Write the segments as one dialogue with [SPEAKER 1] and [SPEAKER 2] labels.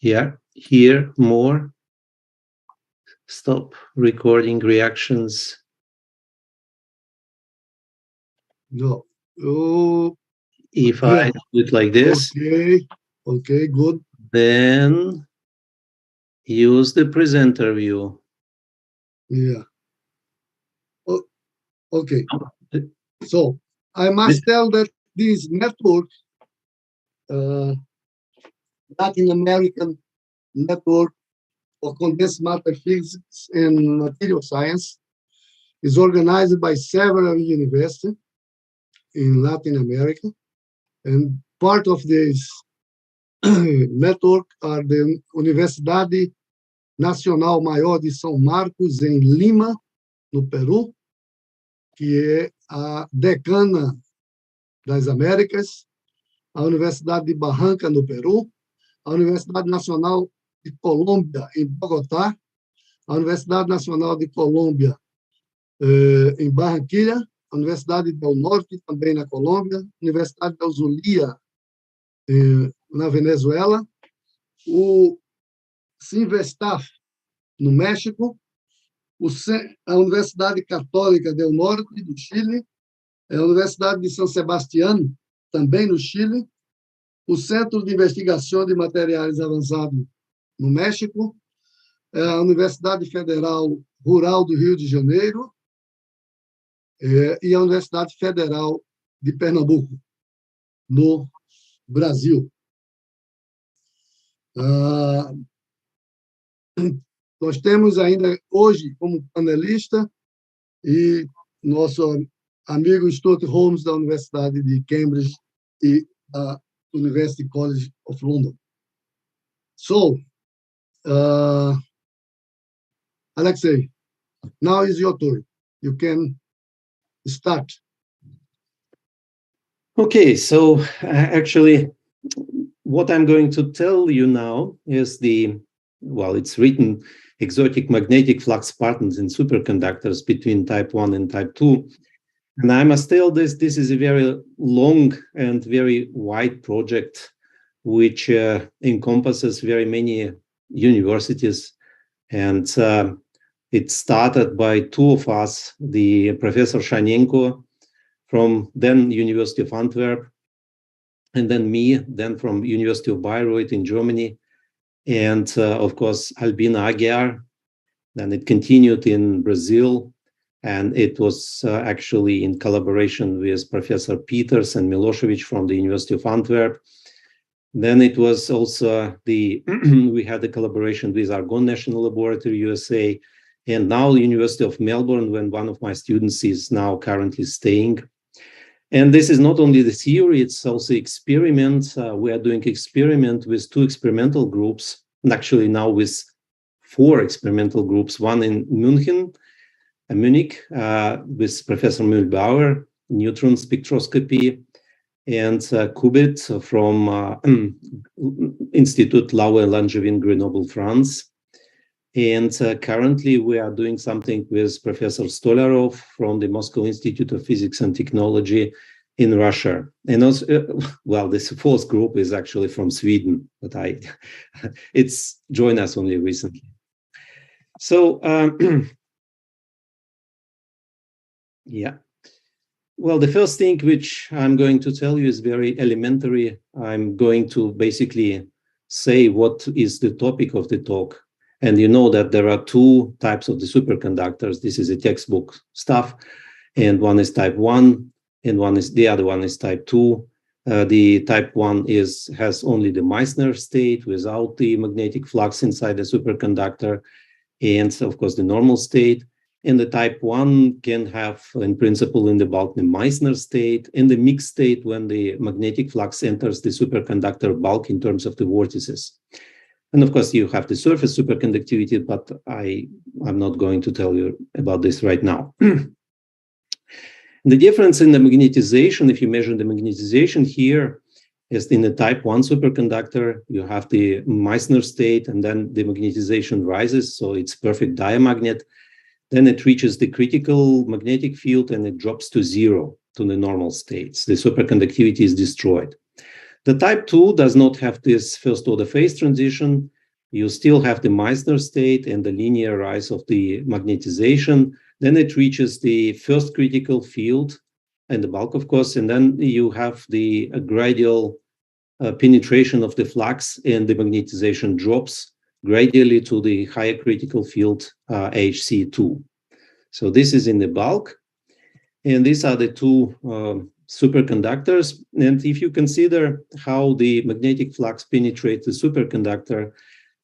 [SPEAKER 1] Yeah, here more. Stop recording reactions.
[SPEAKER 2] No. Oh,
[SPEAKER 1] If
[SPEAKER 2] yeah.
[SPEAKER 1] I do it like this,
[SPEAKER 2] Okay, good.
[SPEAKER 1] then use the presenter view.
[SPEAKER 2] Yeah. Oh, okay. So I must tell that this network, uh, Latin American network for condensed matter physics and material science, is organized by several universities in Latin America. And part of this network are the Universidade Nacional Maior de São Marcos, em Lima, no Peru, que é a decana das Américas, a Universidade de Barranca, no Peru, a Universidade Nacional de Colômbia, em Bogotá, a Universidade Nacional de Colômbia, em Barranquilla, a Universidade do Norte, também na Colômbia, a Universidade da Zulia, na Venezuela, o Sinvestaf, no México, a Universidade Católica do Norte, do Chile, a Universidade de São Sebastião, também no Chile, o Centro de Investigação de Materiais Avançados, no México, a Universidade Federal Rural do Rio de Janeiro e a Universidade Federal de Pernambuco, no Brasil. Nós temos ainda hoje como panelista e nosso amigo Stuart Holmes, da Universidade de Cambridge e da University College of London. So, Alexei, now is your turn. You can start.
[SPEAKER 1] Okay, so actually, what I'm going to tell you now is it's written exotic magnetic flux patterns in superconductors between type 1 and type 2. And I must tell this is a very long and very wide project, which encompasses very many universities. And it started by two of us, the Professor Shanenko from then University of Antwerp, and then me, then from University of Bayreuth in Germany, and of course, Albina Aguiar. Then it continued in Brazil, and it was actually in collaboration with Professor Peters and Milosevic from the University of Antwerp. Then it was also we had a collaboration with Argonne National Laboratory, USA, and now the University of Melbourne, when one of my students is now currently staying. And this is not only the theory, it's also experiment. We are doing experiment with two experimental groups, and actually now with 4 experimental groups, one in Munich, with Professor Mühlbauer, neutron spectroscopy, and Kubit from Institut Laue Langevin, Grenoble, France. And currently we are doing something with Professor Stolarov from the Moscow Institute of Physics and Technology in Russia. And also, this 4th group is actually from Sweden, but it's joined us only recently. So, yeah. Well, the first thing which I'm going to tell you is very elementary. I'm going to basically say what is the topic of the talk. And you know that there are 2 types of the superconductors. This is a textbook stuff, and one is type 1, and the other one is type 2. The type 1 has only the Meissner state without the magnetic flux inside the superconductor, and of course the normal state. And the type 1 can have, in principle, in the bulk, the Meissner state, and the mixed state when the magnetic flux enters the superconductor bulk in terms of the vortices. And of course, you have the surface superconductivity, but I'm not going to tell you about this right now. The difference in the magnetization, if you measure the magnetization here, is in the type 1 superconductor, you have the Meissner state, and then the magnetization rises, so it's perfect diamagnet. Then it reaches the critical magnetic field, and it drops to 0, to the normal states. The superconductivity is destroyed. The type 2 does not have this first order phase transition. You still have the Meissner state and the linear rise of the magnetization. Then it reaches the first critical field and the bulk, of course, and then you have the gradual penetration of the flux, and the magnetization drops gradually to the higher critical field HC2. So this is in the bulk, and these are the two superconductors. And if you consider how the magnetic flux penetrates the superconductor,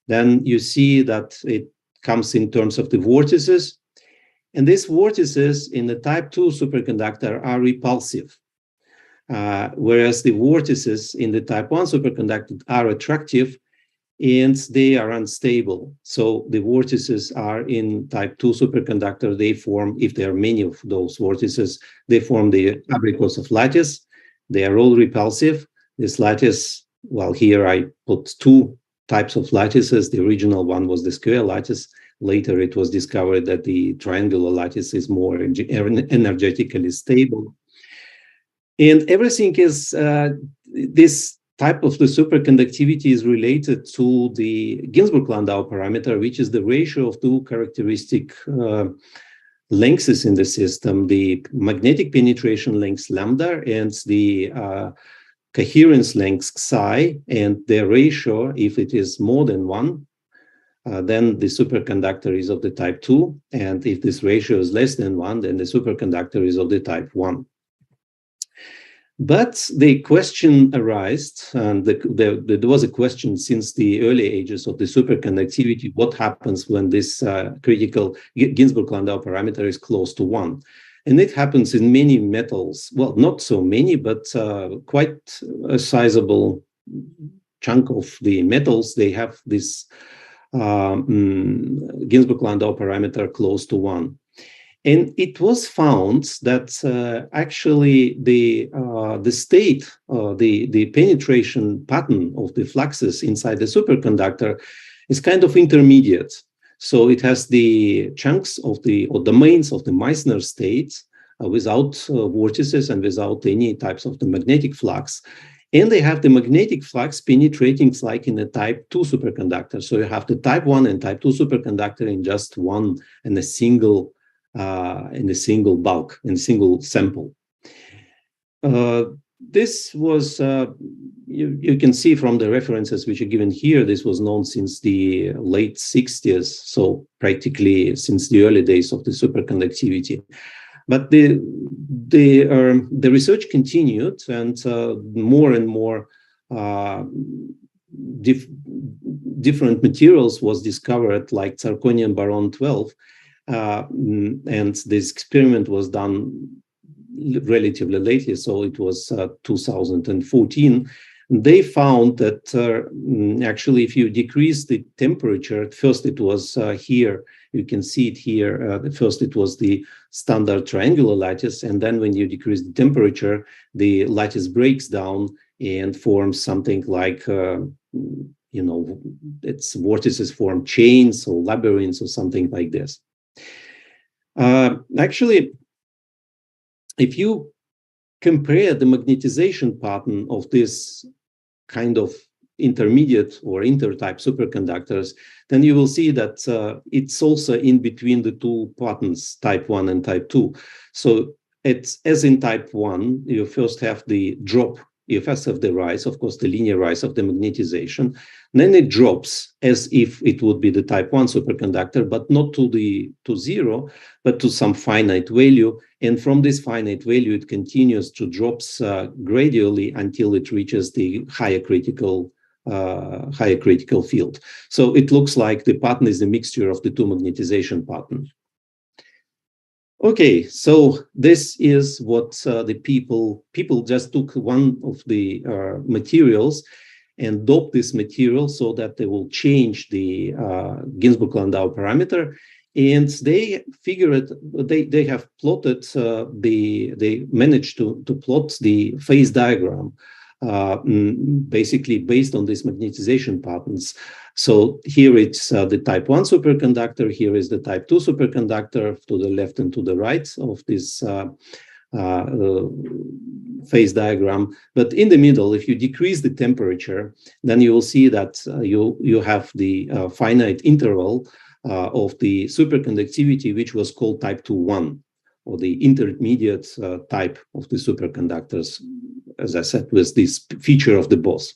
[SPEAKER 1] then you see that it comes in terms of the vortices. And these vortices in the type 2 superconductor are repulsive, whereas the vortices in the type 1 superconductor are attractive, and they are unstable. So the vortices are in type 2 superconductor, they form, if there are many of those vortices, they form the abrikosov lattice. They are all repulsive. This lattice, well, here I put two types of lattices. The original one was the square lattice. Later it was discovered that the triangular lattice is more energetically stable. And everything is, this type of the superconductivity is related to the Ginsburg-Landau parameter, which is the ratio of two characteristic lengths in the system, the magnetic penetration length lambda and the coherence length psi, and their ratio, if it is more than 1, then the superconductor is of the type 2, and if this ratio is less than 1, then the superconductor is of the type 1. But the question arose, and there was a question since the early ages of the superconductivity, what happens when this critical Ginsburg-Landau parameter is close to 1? And it happens in many metals, well, not so many, but quite a sizable chunk of the metals, they have this Ginsburg-Landau parameter close to 1. And it was found that actually the state, the penetration pattern of the fluxes inside the superconductor is kind of intermediate. So it has the chunks of the, or domains of the Meissner states without vortices and without any types of the magnetic flux. And they have the magnetic flux penetrating like in a type 2 superconductor. So you have the type 1 and type 2 superconductor in just one and a single bulk, in a single sample. This was, you can see from the references which are given here, this was known since the late 60s, so practically since the early days of the superconductivity. But the research continued, and more and more different materials was discovered, like zirconium boron 12, and this experiment was done relatively lately, so it was 2014. They found that actually if you decrease the temperature, at first it was here, you can see it here, at first it was the standard triangular lattice, and then when you decrease the temperature, the lattice breaks down and forms something like, you know, its vortices form chains or labyrinths or something like this. Actually, if you compare the magnetization pattern of this kind of intermediate or intertype superconductors, then you will see that it's also in between the two patterns, type 1 and type 2. So it's as in type 1, you first have the drop, you first have the rise, of course, the linear rise of the magnetization. Then it drops as if it would be the type 1 superconductor, but not to zero, but to some finite value. And from this finite value, it continues to drops gradually until it reaches the higher critical field. So it looks like the pattern is a mixture of the two magnetization patterns. Okay, so this is what the people just took one of the materials and doped this material so that they will change the Ginsburg-Landau parameter. And they figured, they have plotted, they managed to plot the phase diagram, basically based on these magnetization patterns. So here it's the type 1 superconductor, here is the type 2 superconductor to the left and to the right of this phase diagram. But in the middle, if you decrease the temperature, then you will see that you have the finite interval of the superconductivity, which was called type 2-1, or the intermediate type of the superconductors, as I said, with this feature of the Bose.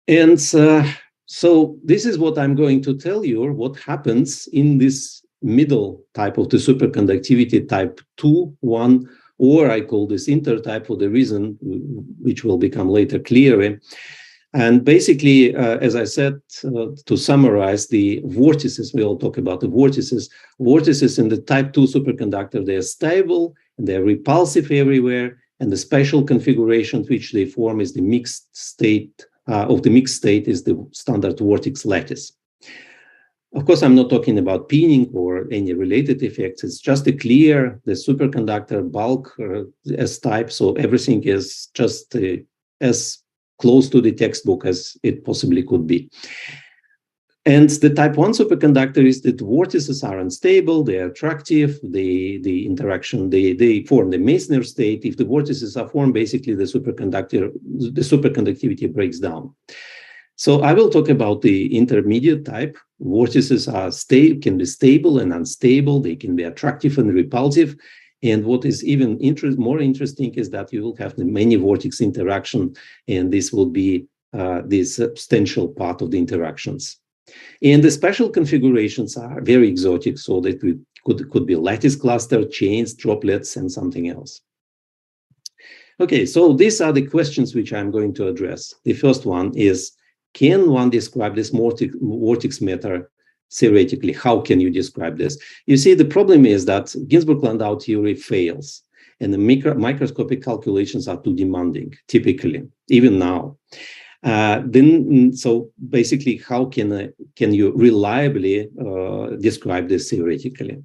[SPEAKER 1] And so this is what I'm going to tell you, what happens in this middle type of the superconductivity, type 2-1, or I call this intertype for the reason which will become later clearer. And basically, as I said, to summarize the vortices, we all talk about the vortices. Vortices in the type 2 superconductor, they are stable and they're repulsive everywhere. And the special configuration which they form is the mixed state of the mixed state is the standard vortex lattice. Of course, I'm not talking about pinning or any related effects. It's just a clear, the superconductor bulk S type. So everything is just as close to the textbook as it possibly could be. And the type 1 superconductor is that vortices are unstable, they are attractive, the interaction, they form the Meissner state. If the vortices are formed, basically the superconductivity breaks down. So I will talk about the intermediate type. Vortices are can be stable and unstable, they can be attractive and repulsive. And what is even more interesting is that you will have the many vortex interaction, and this will be the substantial part of the interactions. And the special configurations are very exotic, so that we could be lattice cluster, chains, droplets, and something else. Okay, so these are the questions which I'm going to address. The first one is, can one describe this vortex matter theoretically? How can you describe this? You see, the problem is that Ginsburg-Landau theory fails, and the microscopic calculations are too demanding, typically, even now. So basically, how can you reliably describe this theoretically?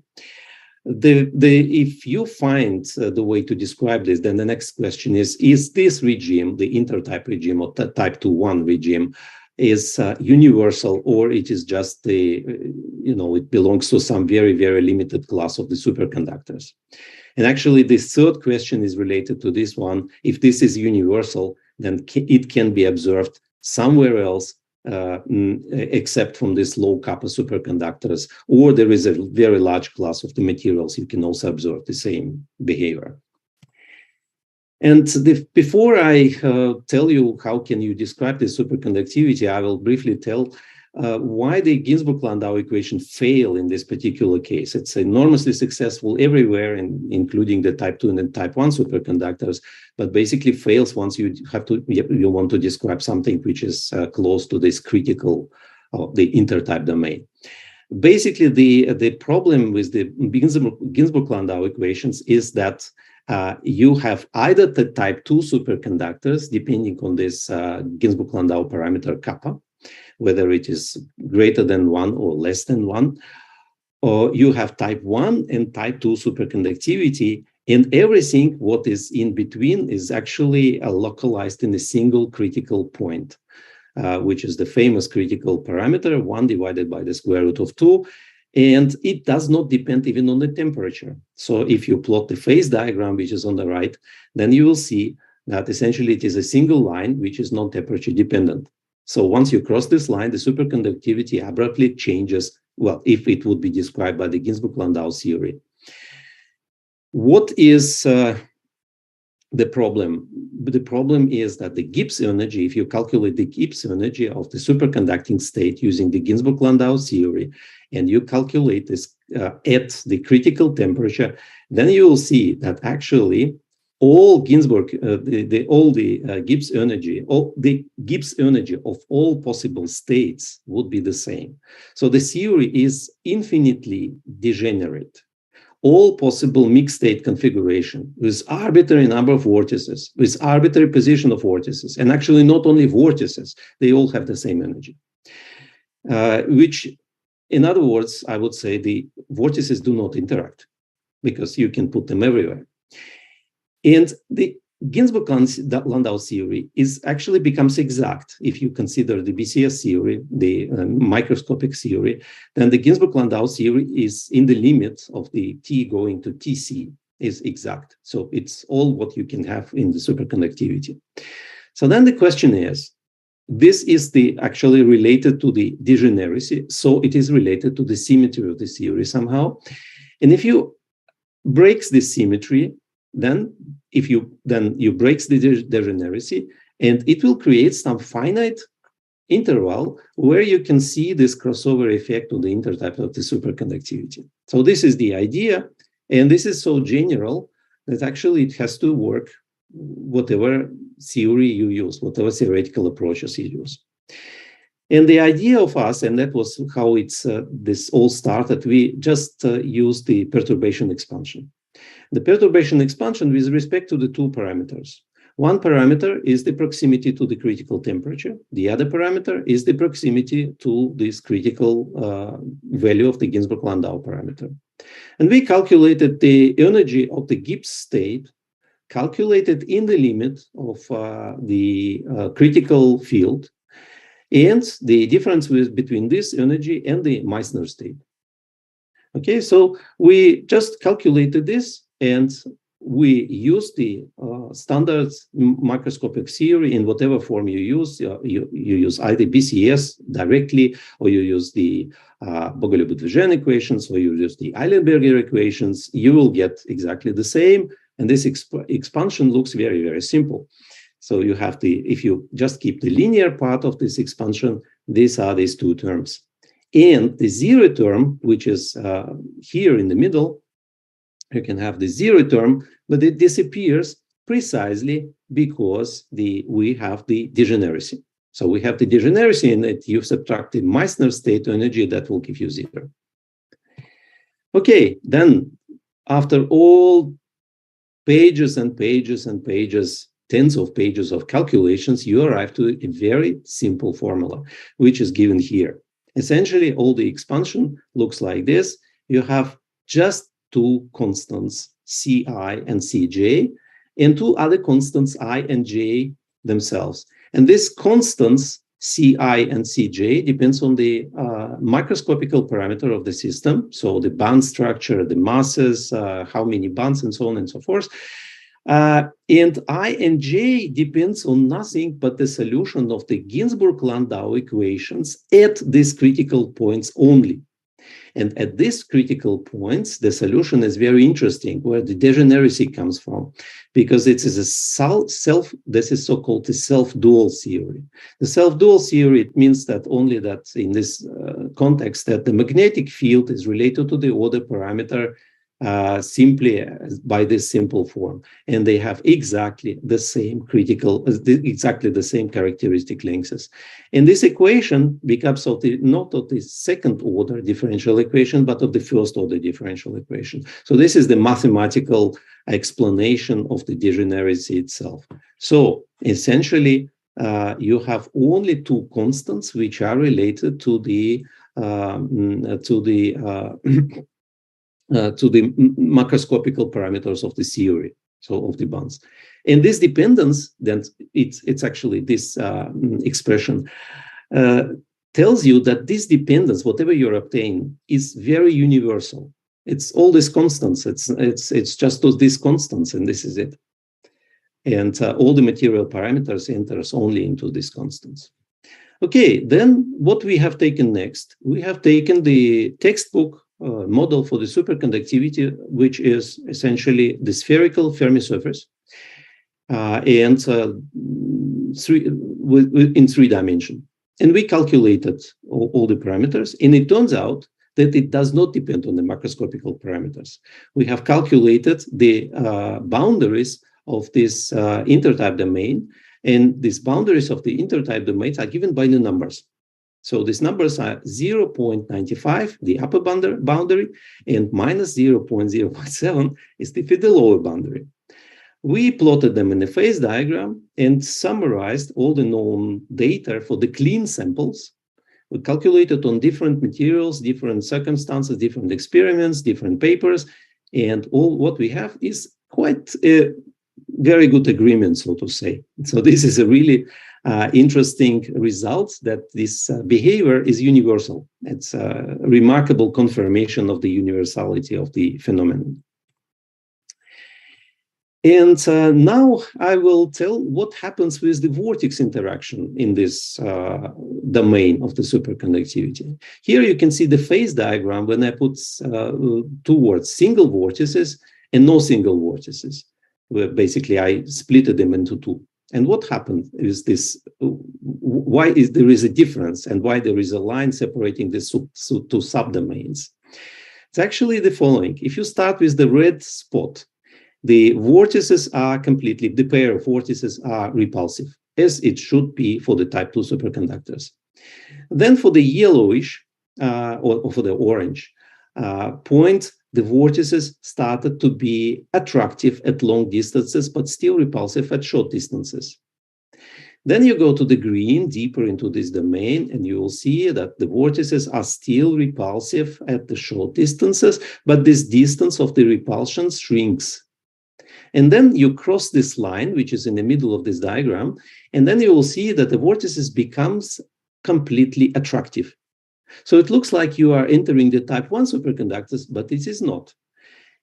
[SPEAKER 1] If you find the way to describe this, then the next question is this regime, the intertype regime or type 2-1 regime, is universal, or it is just it belongs to some very, very limited class of the superconductors? And actually, the third question is related to this one. If this is universal, then it can be observed somewhere else except from these low kappa superconductors, or there is a very large class of the materials you can also observe the same behavior. And before I tell you how can you describe the superconductivity, I will briefly tell why the Ginsburg-Landau equation fail in this particular case. It's enormously successful everywhere, including the type 2 and the type 1 superconductors, but basically fails once you want to describe something which is close to this critical of the intertype domain. Basically, the problem with the Ginsburg-Landau equations is that you have either the type 2 superconductors, depending on this Ginsburg-Landau parameter kappa, whether it is greater than 1 or less than 1, or you have type 1 and type 2 superconductivity, and everything what is in between is actually localized in a single critical point, which is the famous critical parameter, 1 divided by the square root of 2, and it does not depend even on the temperature. So if you plot the phase diagram, which is on the right, then you will see that essentially it is a single line which is not temperature dependent. So once you cross this line, the superconductivity abruptly changes, well, if it would be described by the Ginsburg-Landau theory. What is the problem? The problem is that the Gibbs energy, if you calculate the Gibbs energy of the superconducting state using the Ginsburg-Landau theory, and you calculate this at the critical temperature, then you will see that actually all Ginsburg, Gibbs energy, the Gibbs energy of all possible states would be the same. So the theory is infinitely degenerate. All possible mixed state configuration with arbitrary number of vortices, with arbitrary position of vortices, and actually not only vortices, they all have the same energy. Which, in other words, I would say the vortices do not interact because you can put them everywhere. And the Ginsburg-Landau theory actually becomes exact if you consider the BCS theory, the microscopic theory. Then the Ginsburg-Landau theory is in the limit of the T going to TC. is exact. So it's all what you can have in the superconductivity. So then the question is, this is actually related to the degeneracy. So it is related to the symmetry of the theory somehow. And if you breaks this symmetry, then you breaks the degeneracy, and it will create some finite interval where you can see this crossover effect on the intertype of the superconductivity. So this is the idea, and this is so general that actually it has to work whatever theory you use, whatever theoretical approaches you use. And the idea of us, and that was how this all started, we just used the perturbation expansion. The perturbation expansion with respect to the two parameters. One parameter is the proximity to the critical temperature. The other parameter is the proximity to this critical value of the Ginsburg-Landau parameter. And we calculated the energy of the Gibbs state, calculated in the limit of the critical field, and the difference between this energy and the Meissner state. Okay, so we just calculated this, and we use the standard microscopic theory in whatever form you use. You use either BCS directly, or you use the Bogolyub-Dvizhen equations, or you use the Eilenberger equations. You will get exactly the same. And this expansion looks very, very simple. So you have if you just keep the linear part of this expansion, these are these two terms. And the zero term, which is here in the middle, you can have the zero term, but it disappears precisely because we have the degeneracy. So we have the degeneracy, and that you subtract the Meissner state energy, that will give you zero. Okay, then after all pages and pages and pages, tens of pages of calculations, you arrive to a very simple formula, which is given here. Essentially, all the expansion looks like this. You have just two constants, Ci and Cj, and two other constants, I and j themselves. And these constants, Ci and Cj, depends on the microscopical parameter of the system. So the band structure, the masses, how many bands, and so on and so forth. And I and j depends on nothing but the solution of the Ginsburg-Landau equations at these critical points only. And at these critical points, the solution is very interesting, where the degeneracy comes from, because it is this is so-called the self-dual theory. The self-dual theory, it means that only that in this context, that the magnetic field is related to the order parameter simply by this simple form, and they have exactly the same exactly the same characteristic lengths. And this equation becomes not of the second order differential equation, but of the first order differential equation. So this is the mathematical explanation of the degeneracy itself. So essentially, you have only two constants which are related to the macroscopical parameters of the theory, so of the bonds. And this dependence, then it's actually this expression tells you that this dependence, whatever you're obtaining, is very universal. It's all these constants. It's just these constants, and this is it. And all the material parameters enters only into these constants. Okay, then what we have taken next? We have taken the textbook model for the superconductivity, which is essentially the spherical Fermi surface, and in 3 dimensions. And we calculated all the parameters, and it turns out that it does not depend on the macroscopical parameters. We have calculated the boundaries of this intertype domain, and these boundaries of the intertype domains are given by the numbers. So these numbers are 0.95, the upper boundary, and minus 0.057 is the lower boundary. We plotted them in a phase diagram and summarized all the known data for the clean samples. We calculated on different materials, different circumstances, different experiments, different papers, and all what we have is quite a very good agreement, so to say. So this is a really interesting result that this behavior is universal. It's a remarkable confirmation of the universality of the phenomenon. And now I will tell what happens with the vortex interaction in this domain of the superconductivity. Here you can see the phase diagram when I put two words, single vortices and no single vortices, where basically I split them into two. And what happened is this, why is there is a difference and why there is a line separating the two subdomains. It's actually the following. If you start with the red spot, the vortices are completely, the pair of vortices are repulsive, as it should be for the type 2 superconductors. Then for the yellowish or for the orange point, the vortices started to be attractive at long distances, but still repulsive at short distances. Then you go to the green, deeper into this domain, and you will see that the vortices are still repulsive at the short distances, but this distance of the repulsion shrinks. And then you cross this line, which is in the middle of this diagram, and then you will see that the vortices becomes completely attractive. So it looks like you are entering the type 1 superconductors, but it is not.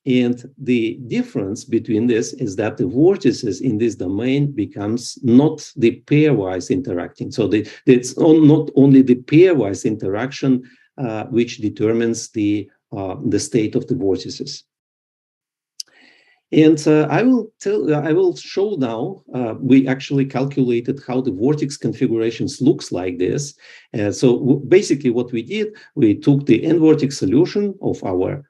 [SPEAKER 1] And the difference between this is that the vortices in this domain becomes not the pairwise interacting. So it's not only the pairwise interaction which determines the state of the vortices. And I will show now, we actually calculated how the vortex configurations looks like this. So basically what we did, we took the n-vortex solution of our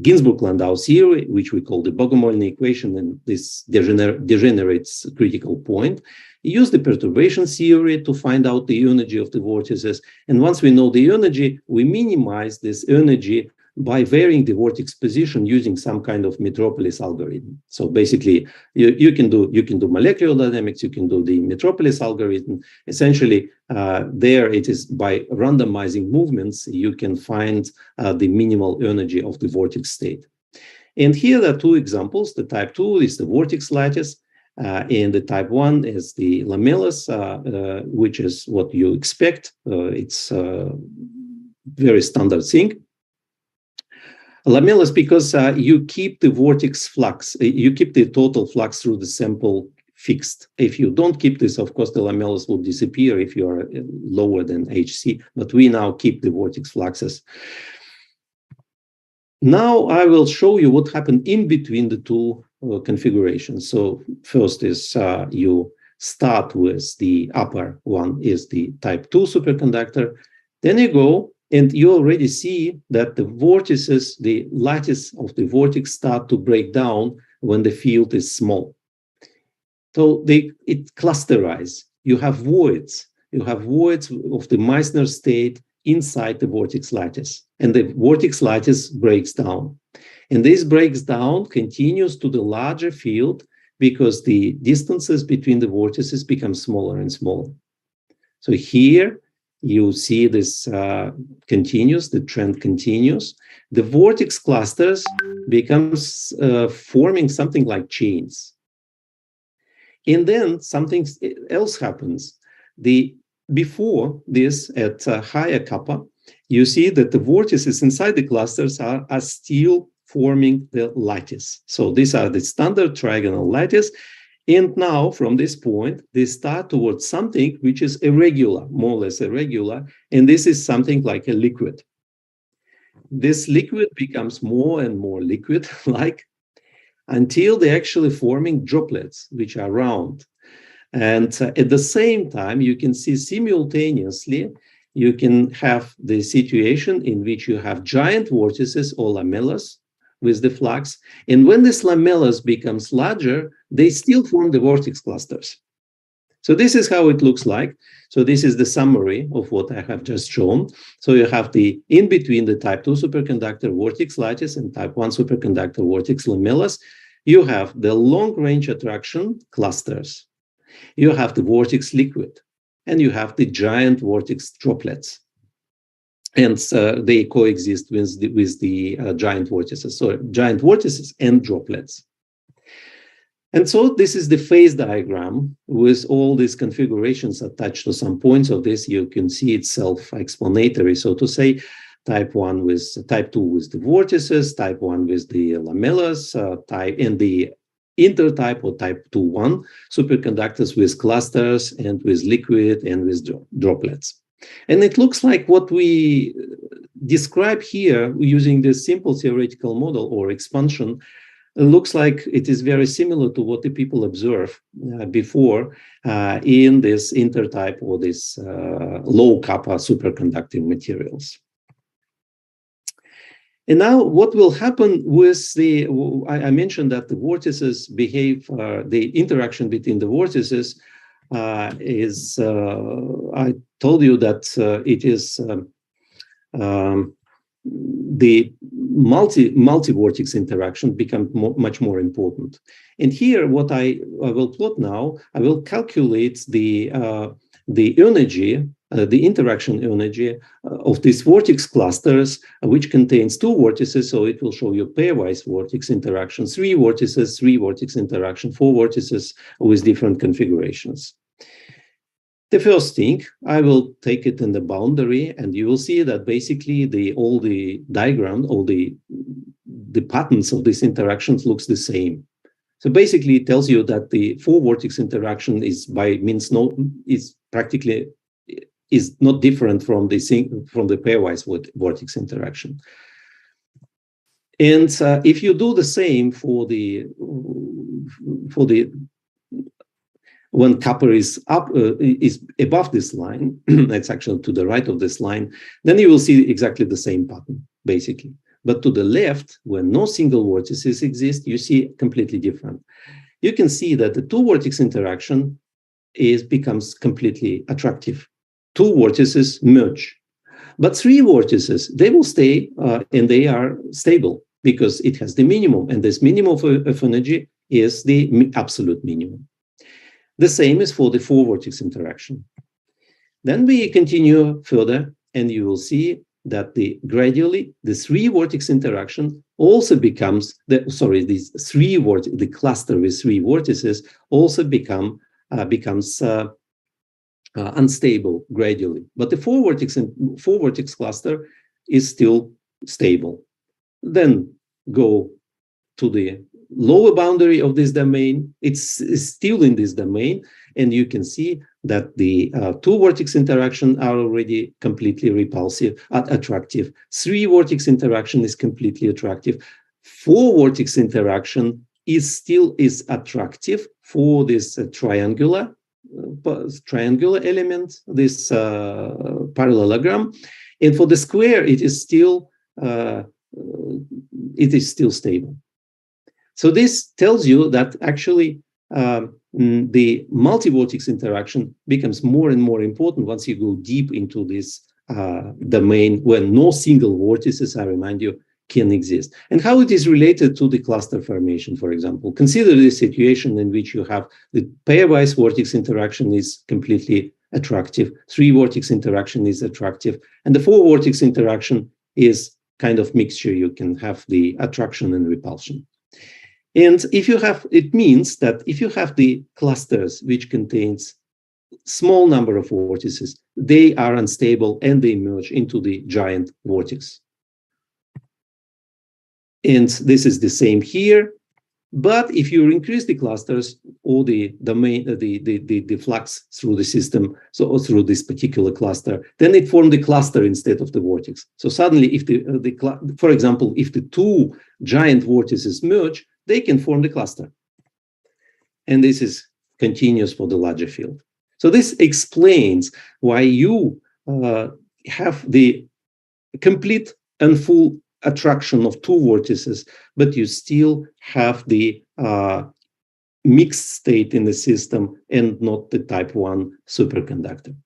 [SPEAKER 1] Ginsburg-Landau theory, which we call the Bogomolny equation, and this degenerates critical point. Use the perturbation theory to find out the energy of the vortices. And once we know the energy, we minimize this energy by varying the vortex position using some kind of Metropolis algorithm. So basically, you can do molecular dynamics, you can do the Metropolis algorithm. Essentially, there it is by randomizing movements, you can find the minimal energy of the vortex state. And here are two examples. The type 2 is the vortex lattice, and the type 1 is the lamellas, which is what you expect. It's a very standard thing. Lamellas because you keep the vortex flux, you keep the total flux through the sample fixed. If you don't keep this, of course, the lamellas will disappear if you are lower than HC, but we now keep the vortex fluxes. Now I will show you what happened in between the two configurations. So first is you start with the upper one is the type 2 superconductor, then you go and you already see that the vortices, the lattice of the vortex start to break down when the field is small. So it clusterizes. You have voids. You have voids of the Meissner state inside the vortex lattice. And the vortex lattice breaks down. And this breaks down continues to the larger field because the distances between the vortices become smaller and smaller. So here, you see this continues, the trend continues. The vortex clusters becomes forming something like chains. And then something else happens. Before this, at higher kappa, you see that the vortices inside the clusters are still forming the lattice. So these are the standard trigonal lattice. And now, from this point, they start towards something which is irregular, more or less irregular, and this is something like a liquid. This liquid becomes more and more liquid-like until they're actually forming droplets, which are round. And at the same time, you can see simultaneously, you can have the situation in which you have giant vortices or lamellas with the flux. And when these lamellas becomes larger, they still form the vortex clusters. So this is how it looks like. So this is the summary of what I have just shown. So you have the in between the type 2 superconductor vortex lattice and type 1 superconductor vortex lamellas, you have the long range attraction clusters. You have the vortex liquid, and you have the giant vortex droplets. And they coexist with the giant vortices, so giant vortices and droplets. And so this is the phase diagram with all these configurations attached to some points of this. You can see it's self-explanatory, so to say. Type 1 with type 2 with the vortices, type 1 with the lamellas, and the intertype or type 2-1 superconductors with clusters and with liquid and with droplets. And it looks like what we describe here using this simple theoretical model or expansion looks like it is very similar to what the people observed before in this intertype or this low kappa superconducting materials. And now what will happen with the, I mentioned that the vortices behave, the interaction between the vortices is, I told you that it is the multi-vortex interaction become much more important. And here, what I will plot now, I will calculate the energy, the interaction energy of these vortex clusters, which contains two vortices. So it will show you pairwise vortex interaction, three vortex interaction, four vortices with different configurations. The first thing, I will take it in the boundary, and you will see that basically all the diagram, all the patterns of these interactions looks the same. So basically, it tells you that the four vortex interaction is practically not different from the pairwise vortex interaction. And if you do the same for the when kappa is above this line, that's actually to the right of this line, then you will see exactly the same pattern, basically. But to the left, when no single vortices exist, you see completely different. You can see that the two vortex interaction becomes completely attractive. Two vortices merge. But three vortices, they will stay and they are stable because it has the minimum, and this minimum of energy is the absolute minimum. The same is for the four vortex interaction. Then we continue further, and you will see that gradually the three vortex interaction also becomes the cluster with three vortices also becomes unstable gradually. But the four vortex cluster is still stable. Then go to the lower boundary of this domain. It's still in this domain, and you can see that the two vortex interaction are already completely repulsive, attractive. Three vortex interaction is completely attractive. Four vortex interaction is attractive for this triangular element, this parallelogram, and for the square it is still stable. So this tells you that actually the multi-vortex interaction becomes more and more important once you go deep into this domain where no single vortices, I remind you, can exist. And how it is related to the cluster formation, for example. Consider the situation in which you have the pairwise vortex interaction is completely attractive, three vortex interaction is attractive, and the four vortex interaction is kind of mixture. You can have the attraction and repulsion. And it means that if you have the clusters which contains small number of vortices, they are unstable and they merge into the giant vortex. And this is the same here. But if you increase the clusters or the domain, the flux through the system, so through this particular cluster, then it forms the cluster instead of the vortex. So suddenly, if for example, if the two giant vortices merge, they can form the cluster. And this is continuous for the larger field. So this explains why you have the complete and full attraction of two vortices, but you still have the mixed state in the system and not the type 1 superconductor.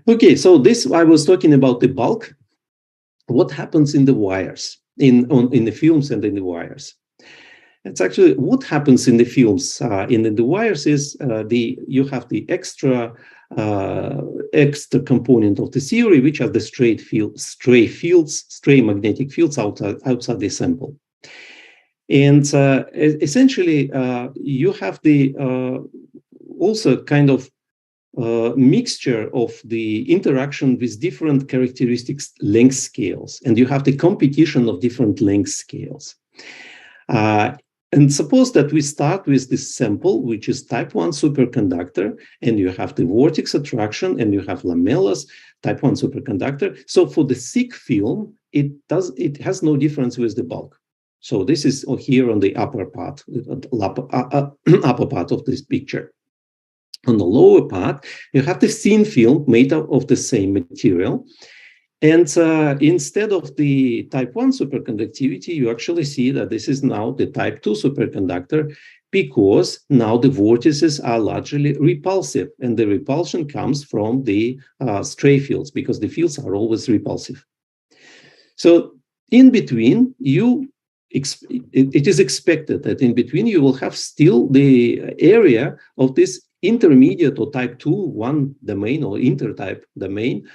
[SPEAKER 1] Okay, so this, I was talking about the bulk. What happens in the wires, in the films and in the wires? It's actually what happens in the films. In the wires is you have the extra component of the theory, which are the stray magnetic fields outside the sample. And essentially, you have the also kind of mixture of the interaction with different characteristics length scales, and you have the competition of different length scales. And suppose that we start with this sample, which is type 1 superconductor, and you have the vortex attraction and you have lamellas, type 1 superconductor. So for the thick film, it has no difference with the bulk. So this is here on the upper part, upper part of this picture. On the lower part, you have the thin film made up of the same material. And instead of the type 1 superconductivity, you actually see that this is now the type 2 superconductor, because now the vortices are largely repulsive, and the repulsion comes from the stray fields, because the fields are always repulsive. So in between, it is expected that in between you will have still the area of this intermediate or type 2-1 domain or intertype domain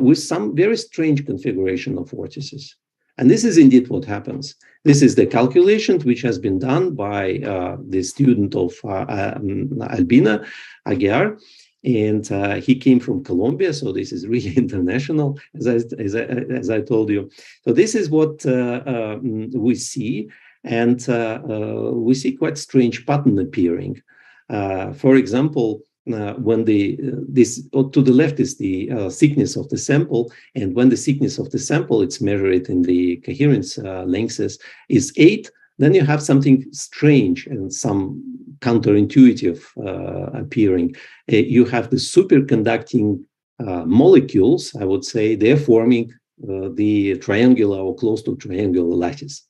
[SPEAKER 1] with some very strange configuration of vortices. And this is indeed what happens. This is the calculation which has been done by the student of Albina Aguiar, and he came from Colombia, so this is really international, as I told you. So this is what we see, and we see quite strange pattern appearing. For example, when to the left is the thickness of the sample, and when the thickness of the sample, it's measured in the coherence lengths, is 8, then you have something strange and some counterintuitive appearing. You have the superconducting molecules, I would say, they're forming the triangular or close to triangular lattice.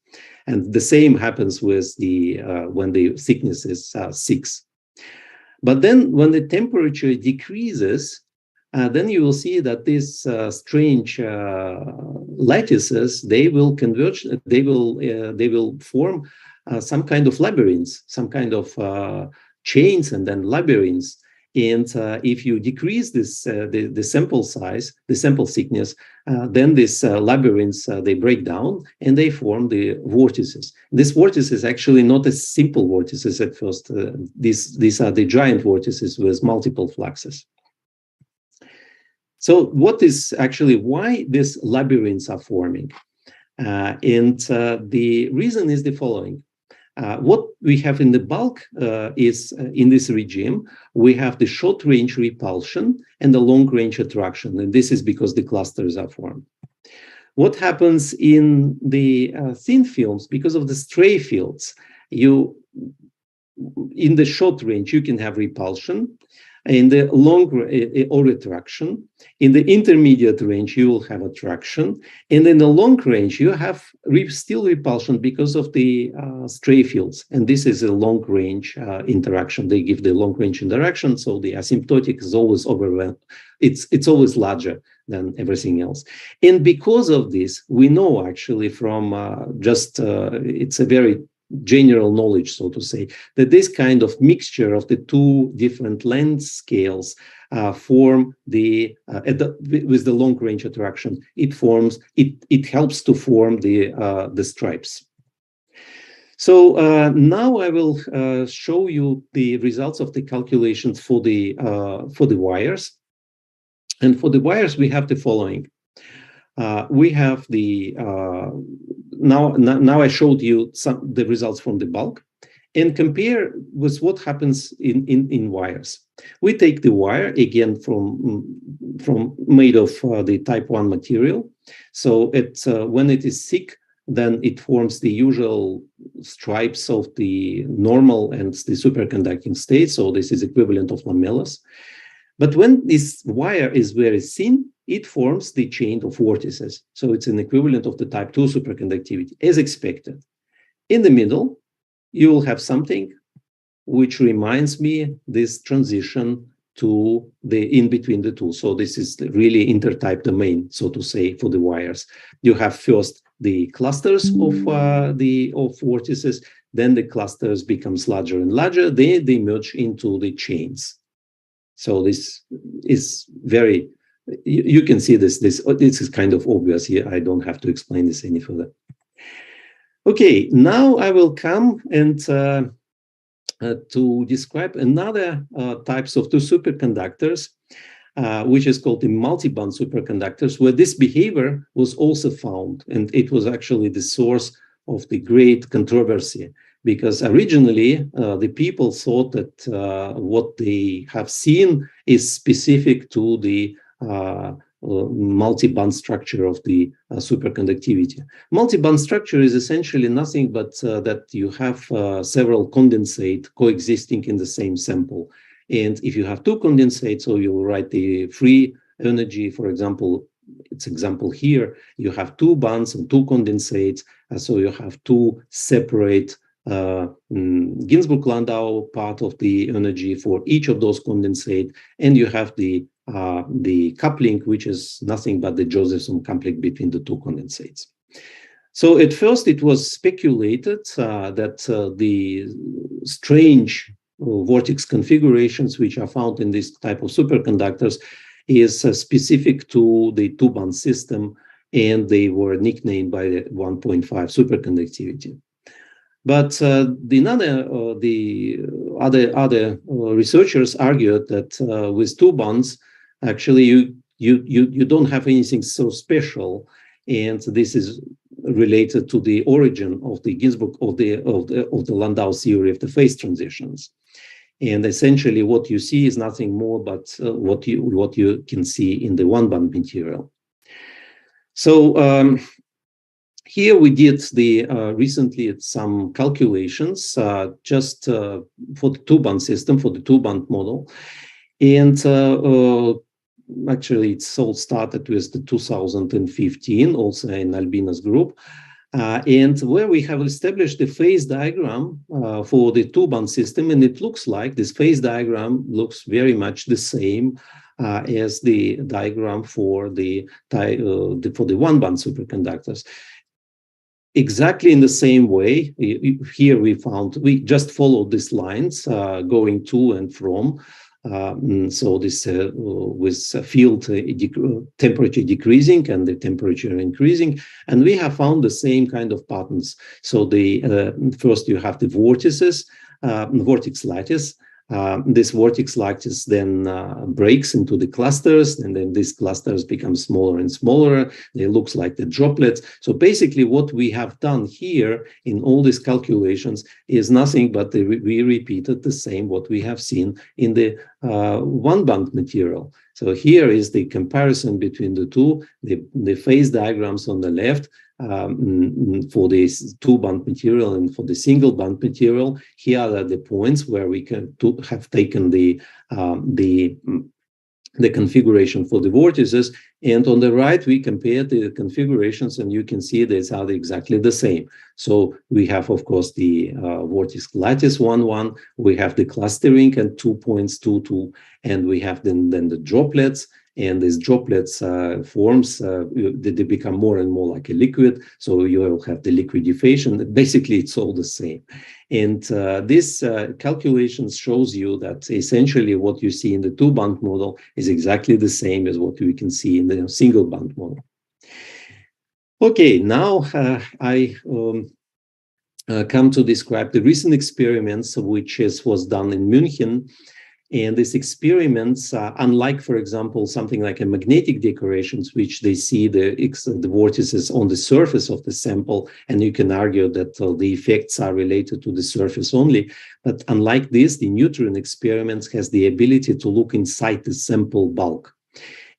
[SPEAKER 1] And the same happens with the when the thickness is 6. But then when the temperature decreases, then you will see that these strange lattices, they will converge, they will form some kind of labyrinths, some kind of chains and then labyrinths. And if you decrease this the sample size, the sample thickness, then these labyrinths, they break down and they form the vortices. This vortice is actually not a simple vortices at first. These are the giant vortices with multiple fluxes. So what is actually why these labyrinths are forming? The reason is the following. What we have in the bulk is in this regime, we have the short range repulsion and the long range attraction. And this is because the clusters are formed. What happens in the thin films, because of the stray fields, in the short range, you can have repulsion. In the long or attraction, in the intermediate range, you will have attraction, and in the long range, you have still repulsion because of the stray fields. And this is a long range interaction. They give the long range interaction, so the asymptotic is always overwhelmed. It's always larger than everything else. And because of this, we know actually from it's a very general knowledge, so to say, that this kind of mixture of the two different length scales form with the long range attraction. It helps to form the stripes. So now I will show you the results of the calculations for the wires. And for the wires, we have the following. We have the now I showed you the results from the bulk, and compare with what happens in wires. We take the wire again from made of the type 1 material. So when it is thick, then it forms the usual stripes of the normal and the superconducting state. So this is equivalent of lamellas. But when this wire is very thin, it forms the chain of vortices. So it's an equivalent of the type 2 superconductivity, as expected. In the middle, you will have something which reminds me this transition to the in between the two. So this is really intertype domain, so to say, for the wires. You have first the clusters of vortices, then the clusters becomes larger and larger. They merge into the chains. So this is very, you can see this is kind of obvious here. I don't have to explain this any further. Okay, now I will come and to describe another types of two superconductors, which is called the multiband superconductors, where this behavior was also found, and it was actually the source of the great controversy, because originally the people thought that what they have seen is specific to the multiband structure of the superconductivity. Multiband structure is essentially nothing but that you have several condensate coexisting in the same sample. And if you have two condensates, so you'll write the free energy, for example, it's example here, you have two bands and two condensates, so you have two separate Ginsburg Landau part of the energy for each of those condensate, and you have the coupling, which is nothing but the Josephson coupling between the two condensates. So at first it was speculated that the strange vortex configurations which are found in this type of superconductors is specific to the two-band system, and they were nicknamed by the 1.5 superconductivity. But the other researchers argued that with two bands, actually you don't have anything so special, and this is related to the origin of the Ginsburg of the Landau theory of the phase transitions. And essentially, what you see is nothing more but what you can see in the one-band material. So here we did the recently some calculations just for the two-band system, for the two-band model, and actually it's all started with the 2015, also in Albina's group. And where we have established the phase diagram for the two-band system, and it looks like this phase diagram looks very much the same as the diagram for the one-band superconductors. Exactly in the same way. Here we just followed these lines going to and from. So this with field temperature decreasing and the temperature increasing, and we have found the same kind of patterns. So the first you have the vortices, vortex lattice. This vortex lattice then breaks into the clusters, and then these clusters become smaller and smaller. They look like the droplets. So basically what we have done here in all these calculations is nothing but we repeated the same what we have seen in the one-band material. So here is the comparison between the two, the phase diagrams on the left, for this two-band material and for the single-band material. Here are the points where we can have taken the configuration for the vortices, and on the right we compare the configurations, and you can see these are exactly the same. So we have, of course, the vortex lattice 1,1, we have the clustering and 2 points 2,2, and we have then the droplets. And these droplets forms, they become more and more like a liquid. So you will have the liquidation. Basically, it's all the same. And this calculations shows you that essentially what you see in the two-band model is exactly the same as what we can see in the single-band model. Okay, now I come to describe the recent experiments, which was done in München. And these experiments, unlike, for example, something like a magnetic decorations, which they see the vortices on the surface of the sample, and you can argue that the effects are related to the surface only. But unlike this, the neutron experiments has the ability to look inside the sample bulk.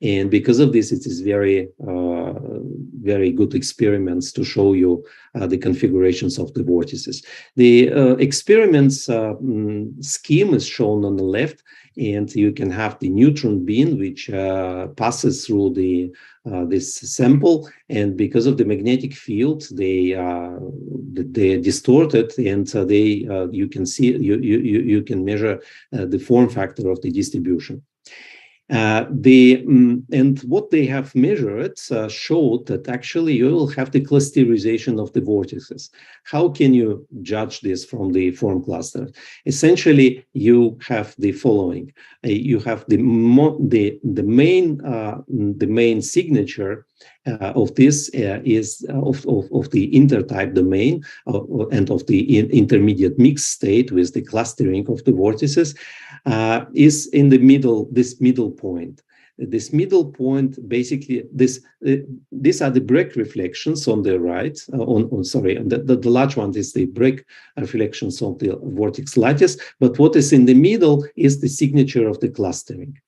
[SPEAKER 1] And because of this, it is very, very good experiments to show you the configurations of the vortices. The experiments scheme is shown on the left, and you can have the neutron beam, which passes through this sample, and because of the magnetic field, they are distorted, and you can see you can measure the form factor of the distribution. And what they have measured showed that actually you will have the clusterization of the vortices. How can you judge this from the form cluster? Essentially, you have the following: you have the main signature of this is of the intertype domain and of the intermediate mixed state with the clustering of the vortices is in the middle, this middle point. this middle point, basically, these are the Bragg reflections on the right. The large one is the Bragg reflections of the vortex lattice. But what is in the middle is the signature of the clustering.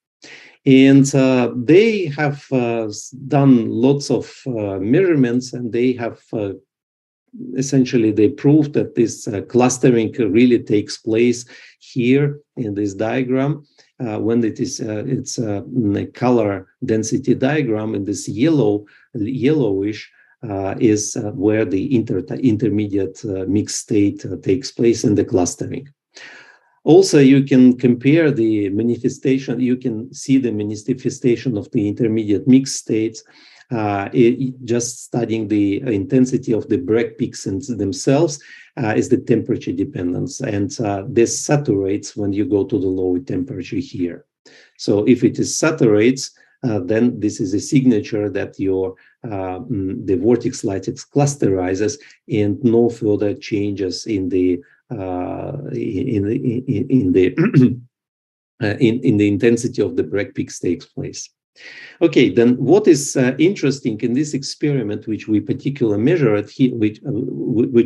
[SPEAKER 1] And they have done lots of measurements, and they have essentially they proved that this clustering really takes place here in this diagram. When it is it's a color density diagram, and this yellowish is where the intermediate mixed state takes place in the clustering. Also, you can compare the manifestation. You can see the manifestation of the intermediate mixed states just studying the intensity of the Bragg peaks themselves is the temperature dependence. And this saturates when you go to the lower temperature here. So if it is saturates, then this is a signature that your the vortex lattice clusterizes, and no further changes in the in the intensity of the Bragg peaks takes place. Okay, then what is interesting in this experiment, which we particularly measure at here, which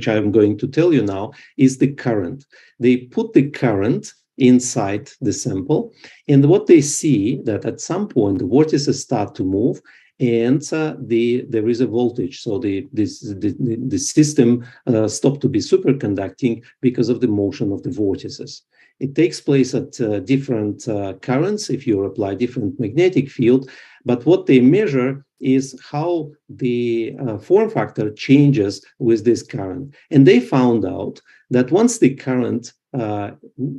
[SPEAKER 1] I'm going to tell you now, is the current. They put the current inside the sample, and what they see that at some point the vortices start to move, and there is a voltage. So the system stopped to be superconducting because of the motion of the vortices. It takes place at different currents if you apply different magnetic field, but what they measure is how the form factor changes with this current. And they found out that once the current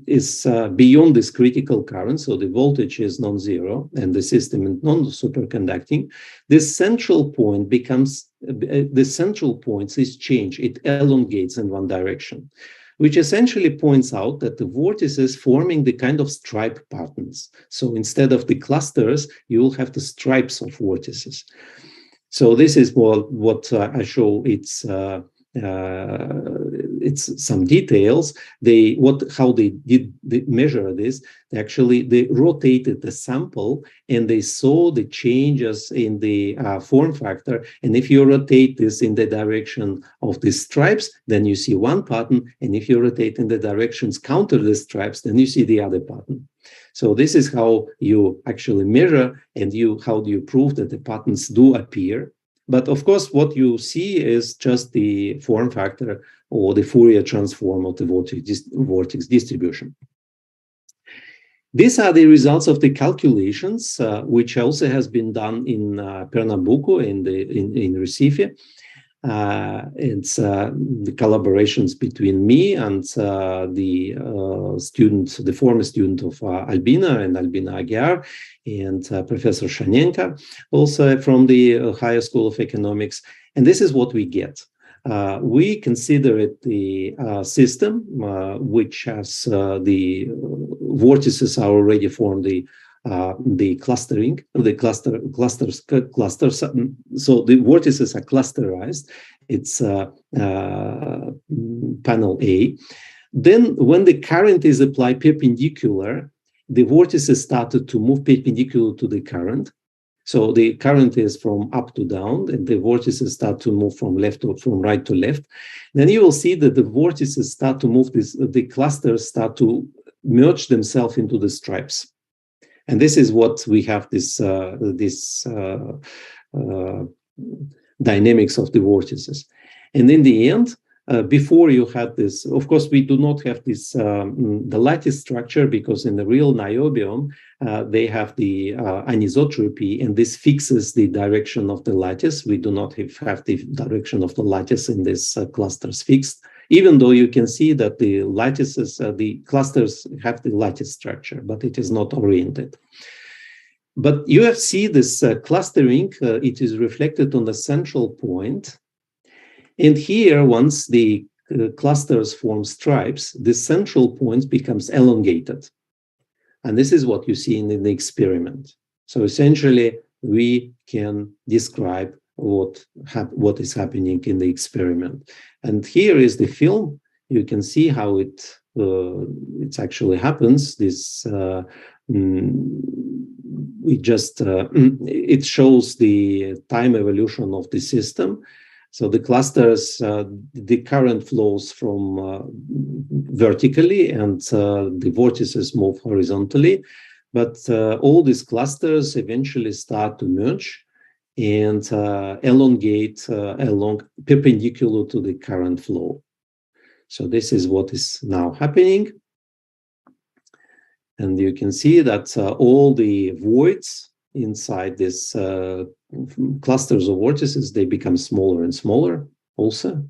[SPEAKER 1] is beyond this critical current, so the voltage is non-zero and the system is non-superconducting, this central point becomes, the central point is changed. It elongates in one direction, which essentially points out that the vortices forming the kind of stripe patterns. So instead of the clusters, you will have the stripes of vortices. So this is what I show. It's some details. How they did measure this. Actually, they rotated the sample and they saw the changes in the form factor. And if you rotate this in the direction of the stripes, then you see one pattern. And if you rotate in the directions counter the stripes, then you see the other pattern. So this is how you actually measure, and how do you prove that the patterns do appear. But of course, what you see is just the form factor or the Fourier transform of the vortex distribution. These are the results of the calculations, which also has been done in Pernambuco in Recife. It's the collaborations between me and the former student of Albina Aguiar, and Professor Shanenka, also from the Higher School of Economics. And this is what we get. We consider it the system which has the vortices are already formed, the clustering, the clusters. So the vortices are clusterized. It's panel A. Then when the current is applied perpendicular, the vortices started to move perpendicular to the current. So the current is from up to down, and the vortices start to move from right to left. Then you will see that the vortices start to move, the clusters start to merge themselves into the stripes. And this is what we have, this dynamics of the vortices. And in the end, before you had this, of course, we do not have this, the lattice structure, because in the real niobium, they have the anisotropy, and this fixes the direction of the lattice. We do not have the direction of the lattice in these clusters fixed, even though you can see that the lattices, the clusters have the lattice structure, but it is not oriented. But you see this clustering, it is reflected on the central point. And here, once the clusters form stripes, the central point becomes elongated. And this is what you see in the experiment. So essentially, we can describe what is happening in the experiment. And here is the film. You can see how it actually happens. This we just it shows the time evolution of the system. So the clusters, the current flows from vertically, and the vortices move horizontally. But all these clusters eventually start to merge and elongate along perpendicular to the current flow. So this is what is now happening. And you can see that all the voids inside this clusters of vortices, they become smaller and smaller also.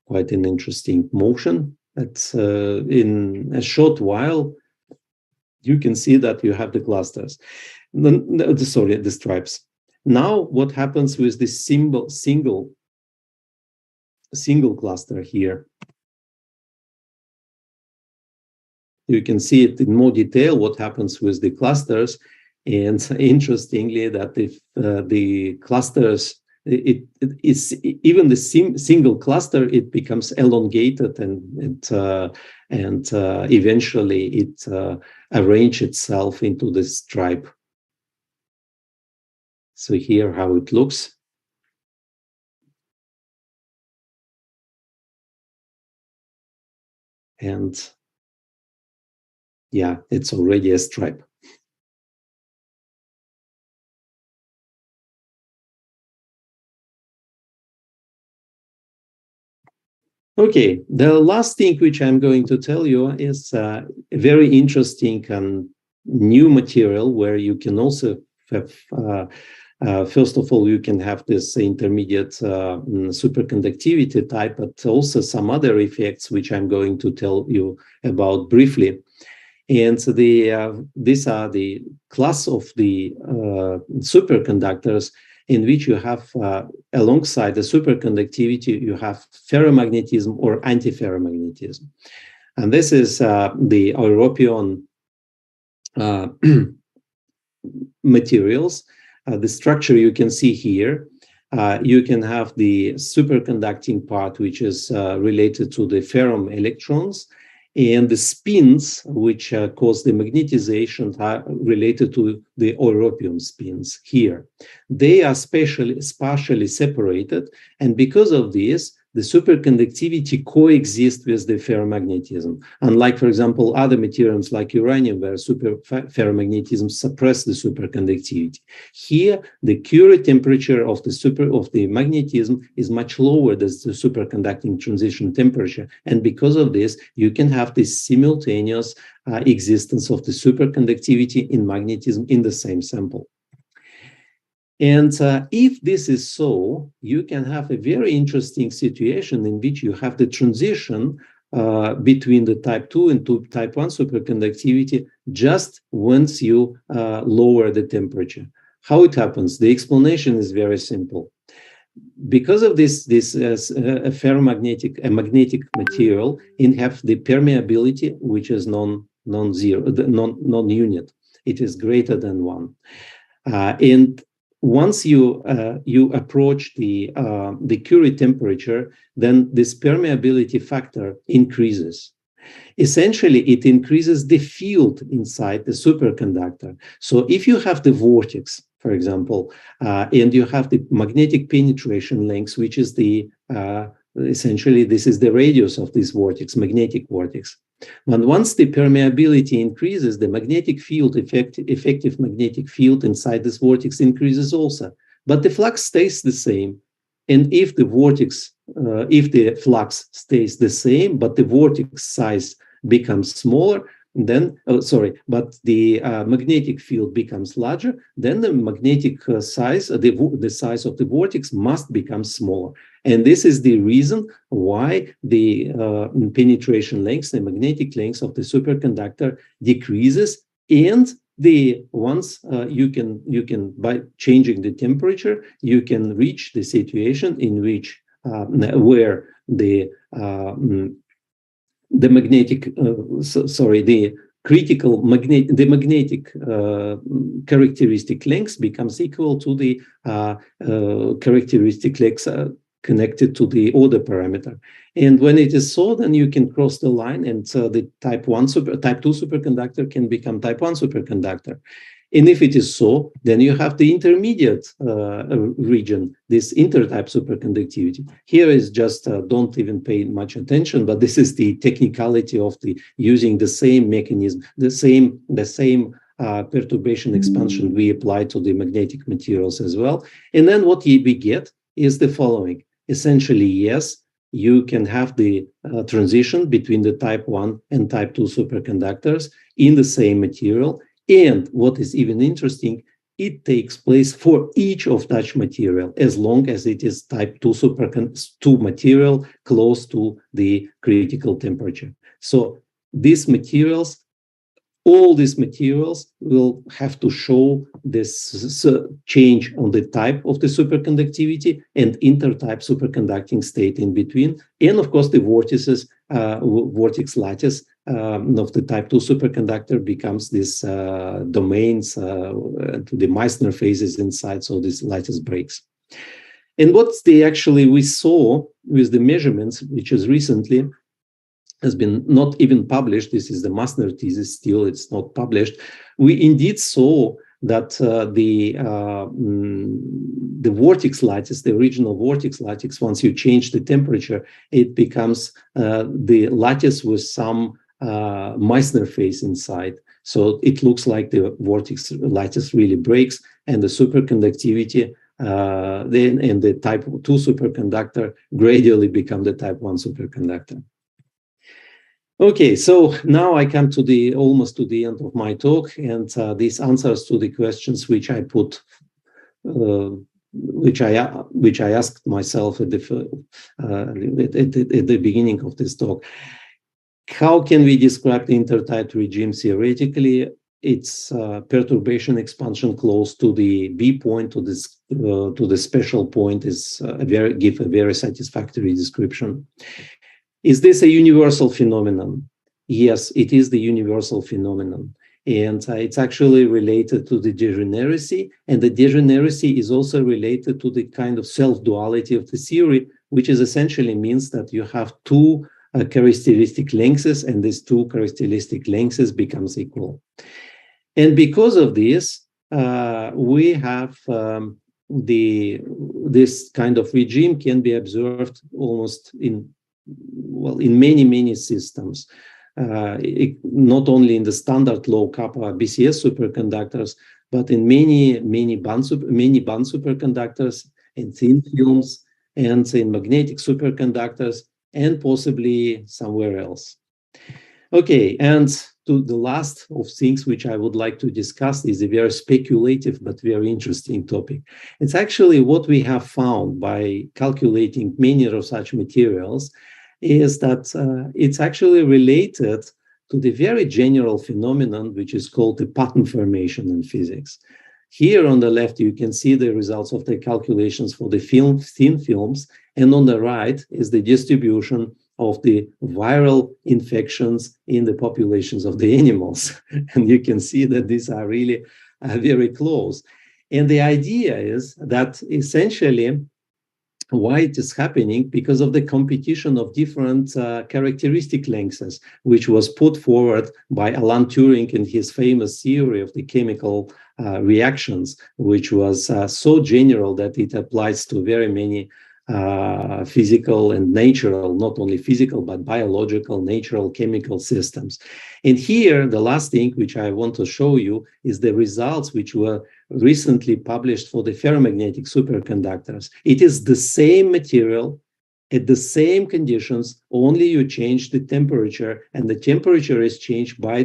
[SPEAKER 1] Quite an interesting motion. That's in a short while, you can see that you have the clusters. Sorry, the stripes. Now, what happens with this single cluster here? You can see it in more detail what happens with the clusters, and interestingly, that if the clusters, it is even the single cluster, it becomes elongated and eventually it arranges itself into this stripe. So here how it looks. And yeah, it's already a stripe. Okay, the last thing which I'm going to tell you is a very interesting and new material where you can also have, first of all, you can have this intermediate superconductivity type, but also some other effects which I'm going to tell you about briefly. And these are the class of the superconductors in which you have, alongside the superconductivity, you have ferromagnetism or antiferromagnetism. And this is the European materials. The structure you can see here. You can have the superconducting part, which is related to the ferrum electrons, and the spins which cause the magnetization are related to the europium spins here. They are spatially separated, and because of this, the superconductivity coexists with the ferromagnetism. Unlike, for example, other materials like uranium, where ferromagnetism suppresses the superconductivity. Here, the Curie temperature of the magnetism is much lower than the superconducting transition temperature, and because of this, you can have this simultaneous existence of the superconductivity in magnetism in the same sample. And if this is so, you can have a very interesting situation in which you have the transition between the type 2 and type 1 superconductivity just once you lower the temperature. How it happens? The explanation is very simple. Because of this magnetic material, it have the permeability, which is non-unit. It is greater than 1. And once you approach the Curie temperature, then this permeability factor increases. Essentially, it increases the field inside the superconductor. So if you have the vortex, for example, and you have the magnetic penetration length, which is the essentially this is the radius of this vortex, magnetic vortex. But once the permeability increases, the magnetic field, effective magnetic field inside this vortex increases also. But the flux stays the same. And if the vortex, if the flux stays the same, but the vortex size becomes smaller, then, but the magnetic field becomes larger, then the magnetic size, the size of the vortex must become smaller. And this is the reason why the penetration length, the magnetic length of the superconductor decreases. And once you can by changing the temperature, you can reach the situation in which where the magnetic, the critical magnetic characteristic length becomes equal to the characteristic length connected to the order parameter. And when it is so, then you can cross the line, and the type 2 superconductor can become type 1 superconductor. And if it is so, then you have the intermediate region, this intertype superconductivity. Here is just, don't even pay much attention, but this is the technicality of the using the same mechanism, the same perturbation expansion we apply to the magnetic materials as well. And then what we get is the following. Essentially, yes, you can have the transition between the type 1 and type 2 superconductors in the same material. And what is even interesting, it takes place for each of such material as long as it is type 2 material close to the critical temperature. So these materials, all these materials will have to show this change on the type of the superconductivity and intertype superconducting state in between. And of course, the vortices, vortex lattice of the type 2 superconductor becomes this domains to the Meissner phases inside, so this lattice breaks. And what's we saw with the measurements, which is recently has been not even published. This is the Meissner thesis, still it's not published. We indeed saw that the vortex lattice, the original vortex lattice, once you change the temperature, it becomes the lattice with some Meissner phase inside. So it looks like the vortex lattice really breaks, and the superconductivity then and the type 2 superconductor gradually become the type 1 superconductor. Okay, so now I come to almost to the end of my talk, and these answers to the questions which I put, which I asked myself at the beginning of this talk. How can we describe the intertype regime theoretically? It's perturbation expansion close to the B point, to the special point is give a very satisfactory description. Is this a universal phenomenon? Yes, it is the universal phenomenon. And it's actually related to the degeneracy. And the degeneracy is also related to the kind of self-duality of the theory, which is essentially means that you have two characteristic lengths, and these two characteristic lengths becomes equal. And because of this, we have this kind of regime can be observed almost in many systems, not only in the standard low kappa BCS superconductors, but in many band superconductors, in thin films, and in magnetic superconductors, and possibly somewhere else. Okay, and to the last of things which I would like to discuss is a very speculative but very interesting topic. It's actually what we have found by calculating many of such materials is that it's actually related to the very general phenomenon which is called the pattern formation in physics. Here on the left, you can see the results of the calculations for the thin films, and on the right is the distribution of the viral infections in the populations of the animals. And you can see that these are really very close. And the idea is that essentially why it is happening because of the competition of different characteristic lengths, which was put forward by Alan Turing in his famous theory of the chemical reactions, which was so general that it applies to very many physical and natural, not only physical, but biological, natural chemical systems. And here, the last thing which I want to show you is the results which were recently published for the ferromagnetic superconductors. It is the same material at the same conditions, only you change the temperature, and the temperature is changed by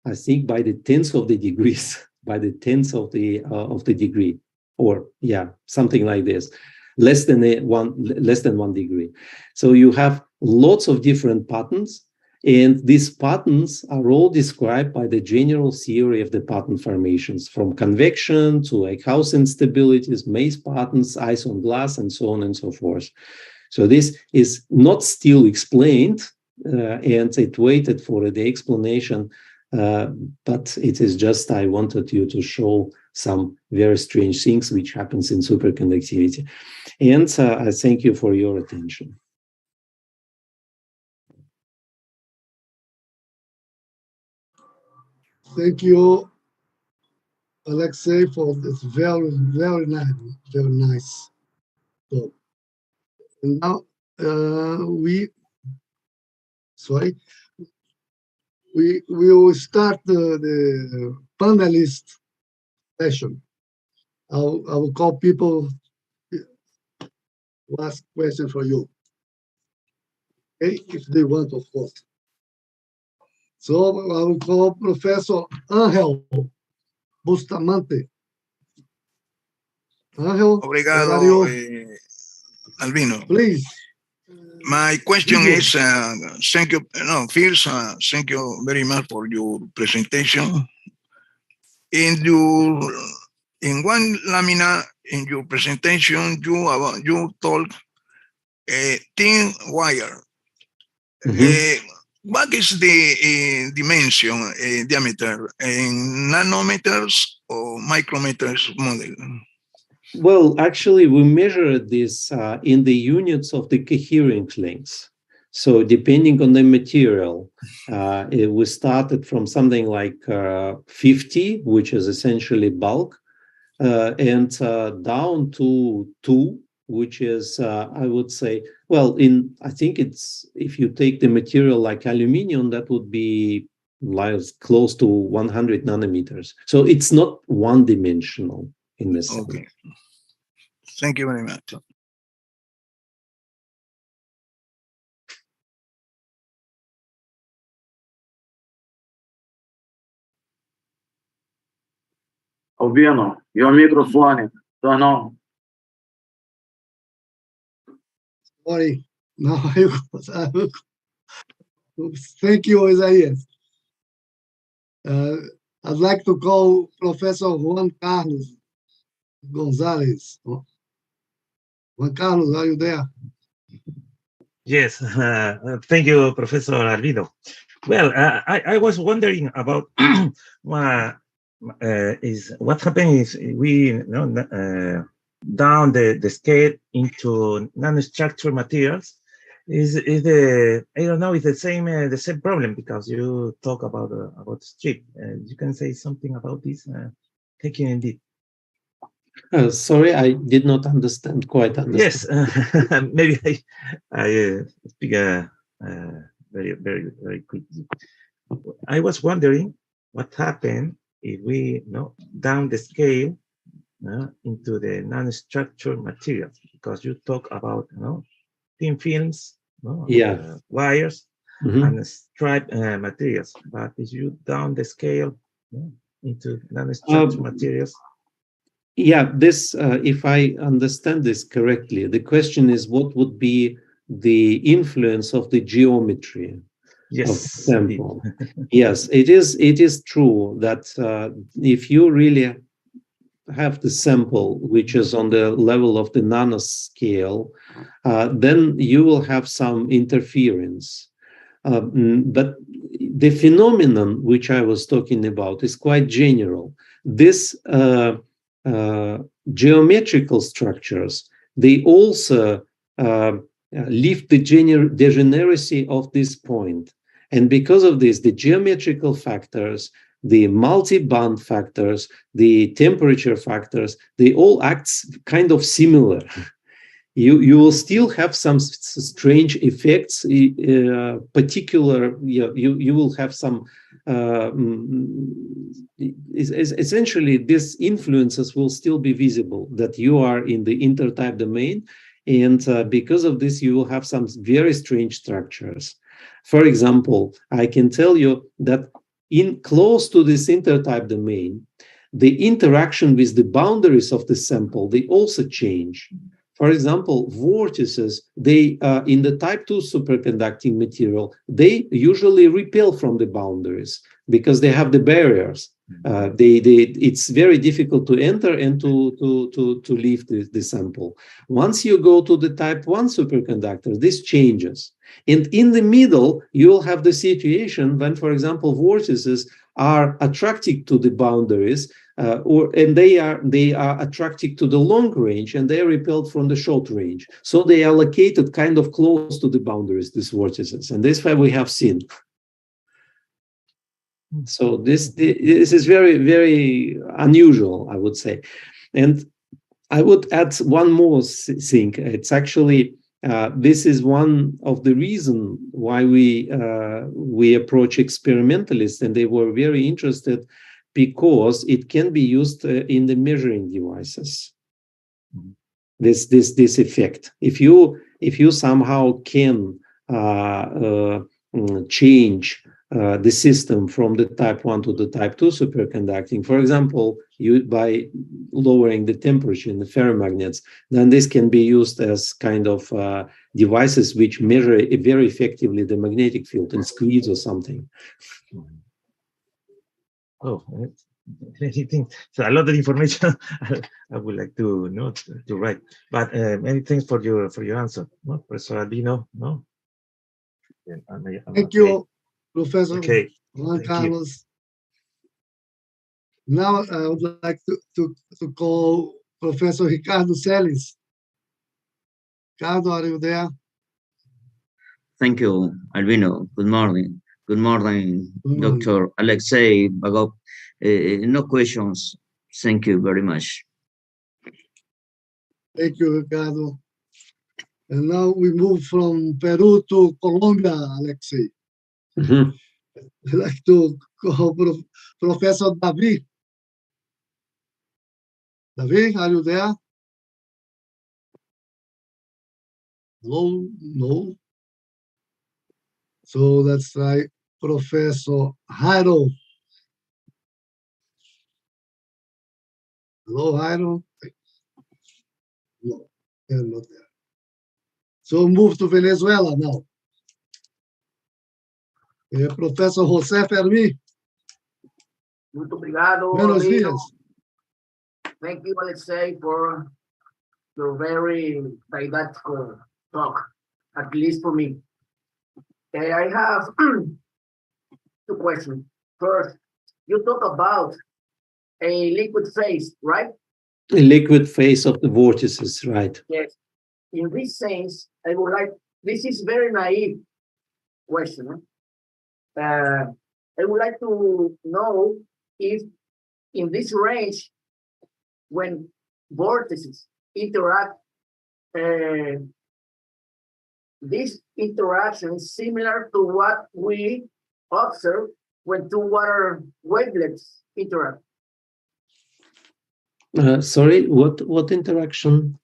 [SPEAKER 1] I think by the tenth of the degrees, by the tenth of the degree, or yeah, something like this. Less than 1 degree. So you have lots of different patterns, and these patterns are all described by the general theory of the pattern formations, from convection to like house instabilities, maze patterns, ice on glass, and so on and so forth. So this is not still explained, and it waited for the explanation, but it is just I wanted you to show some very strange things which happens in superconductivity. And I thank you for your attention.
[SPEAKER 2] Thank you, Alexei, for this very, very nice talk. And now we will start the panelist session. I will call people to ask questions for you. Okay, if they want, of course. So I will call Professor Ángel Bustamante. Ángel,
[SPEAKER 3] Obrigado, Albino.
[SPEAKER 2] Please.
[SPEAKER 3] My question is, thank you. No, first, thank you very much for your presentation. In one lamina in your presentation, you told a thin wire. What is the dimension, diameter, in nanometers or micrometers model?
[SPEAKER 1] Well, actually, we measured this in the units of the coherent lengths. So depending on the material, we started from something like 50, which is essentially bulk, and down to 2, which is, I would say, well, I think it's, if you take the material like aluminum, that would be like close to 100 nanometers. So it's not one-dimensional in this sense.
[SPEAKER 3] Okay. Thank you very much.
[SPEAKER 4] Albino, your microphone turn on.
[SPEAKER 2] Sorry. No, thank you, Isaias. I'd like to call Professor Juan Carlos Gonzalez. Juan Carlos, are you there?
[SPEAKER 5] Yes, thank you, Professor Albino. Well, I was wondering about what happened is we down the scale into nanostructure materials is I don't know, it's the same problem, because you talk about strip. You can say something about this. Thank you indeed.
[SPEAKER 1] Sorry, I did not understand quite.
[SPEAKER 5] Yes, maybe I speak very, very, very quickly. I was wondering what happened if we down the scale into the nanostructure materials, because you talk about thin films, wires, and stripe materials. But if you down the scale into nanostructure materials.
[SPEAKER 1] Yeah, this, if I understand this correctly, the question is what would be the influence of the geometry of the sample? Yes, it is true that if you really have the sample which is on the level of the nanoscale, then you will have some interference. But the phenomenon which I was talking about is quite general. This geometrical structures, they also lift the degeneracy of this point. And because of this, the geometrical factors, the multi-band factors, the temperature factors, they all act kind of similar. You will still have some strange effects, particular, you will have some, essentially these influences will still be visible, that you are in the intertype domain, and because of this you will have some very strange structures. For example, I can tell you that in close to this intertype domain, the interaction with the boundaries of the sample, they also change. For example, vortices, they in the type 2 superconducting material, they usually repel from the boundaries because they have the barriers. It's very difficult to enter and to leave the sample. Once you go to the type 1 superconductor, this changes. And in the middle, you will have the situation when, for example, vortices are attracted to the boundaries, and they are attracted to the long range and they are repelled from the short range. So they are located kind of close to the boundaries, these vortices, and this is what we have seen. So this is very, very unusual, I would say. And I would add one more thing. It's actually this is one of the reasons why we approach experimentalists, and they were very interested because it can be used in the measuring devices. This effect. If you somehow can change the system from the type 1 to the type 2 superconducting, for example, by lowering the temperature in the ferromagnets, then this can be used as kind of devices which measure very effectively the magnetic field and squeeze or something.
[SPEAKER 5] Oh, many things. So a lot of information I would like to know to write. But many thanks for your answer, no, Professor Albino. No.
[SPEAKER 2] Thank you, Professor
[SPEAKER 5] Okay.
[SPEAKER 2] Juan Carlos. Now I would like to call Professor Ricardo Celis. Ricardo, are you there?
[SPEAKER 6] Thank you, Albino. Good morning. Good morning, Dr. Alexei, Vagov. No questions. Thank you very much.
[SPEAKER 2] Thank you, Ricardo. And now we move from Peru to Colombia, Alexei.
[SPEAKER 1] Mm-hmm.
[SPEAKER 2] I'd like to call Professor David. David, are you there? Hello? No. So let's try Professor Jairo. Hello, Jairo? No, they're not there. So move to Venezuela now. Professor José Fermi.
[SPEAKER 7] Muito obrigado.
[SPEAKER 2] Buenos días.
[SPEAKER 7] Thank you, Alexei, for your very didactic talk, at least for me. I have two questions. First, you talk about a liquid phase, right?
[SPEAKER 1] A liquid phase of the vortices, right?
[SPEAKER 7] Yes. In this sense, I would like, this is very naive question. I would like to know if in this range, when vortices interact, this interaction is similar to what we observe when two water wavelets interact.
[SPEAKER 1] Sorry, what interaction?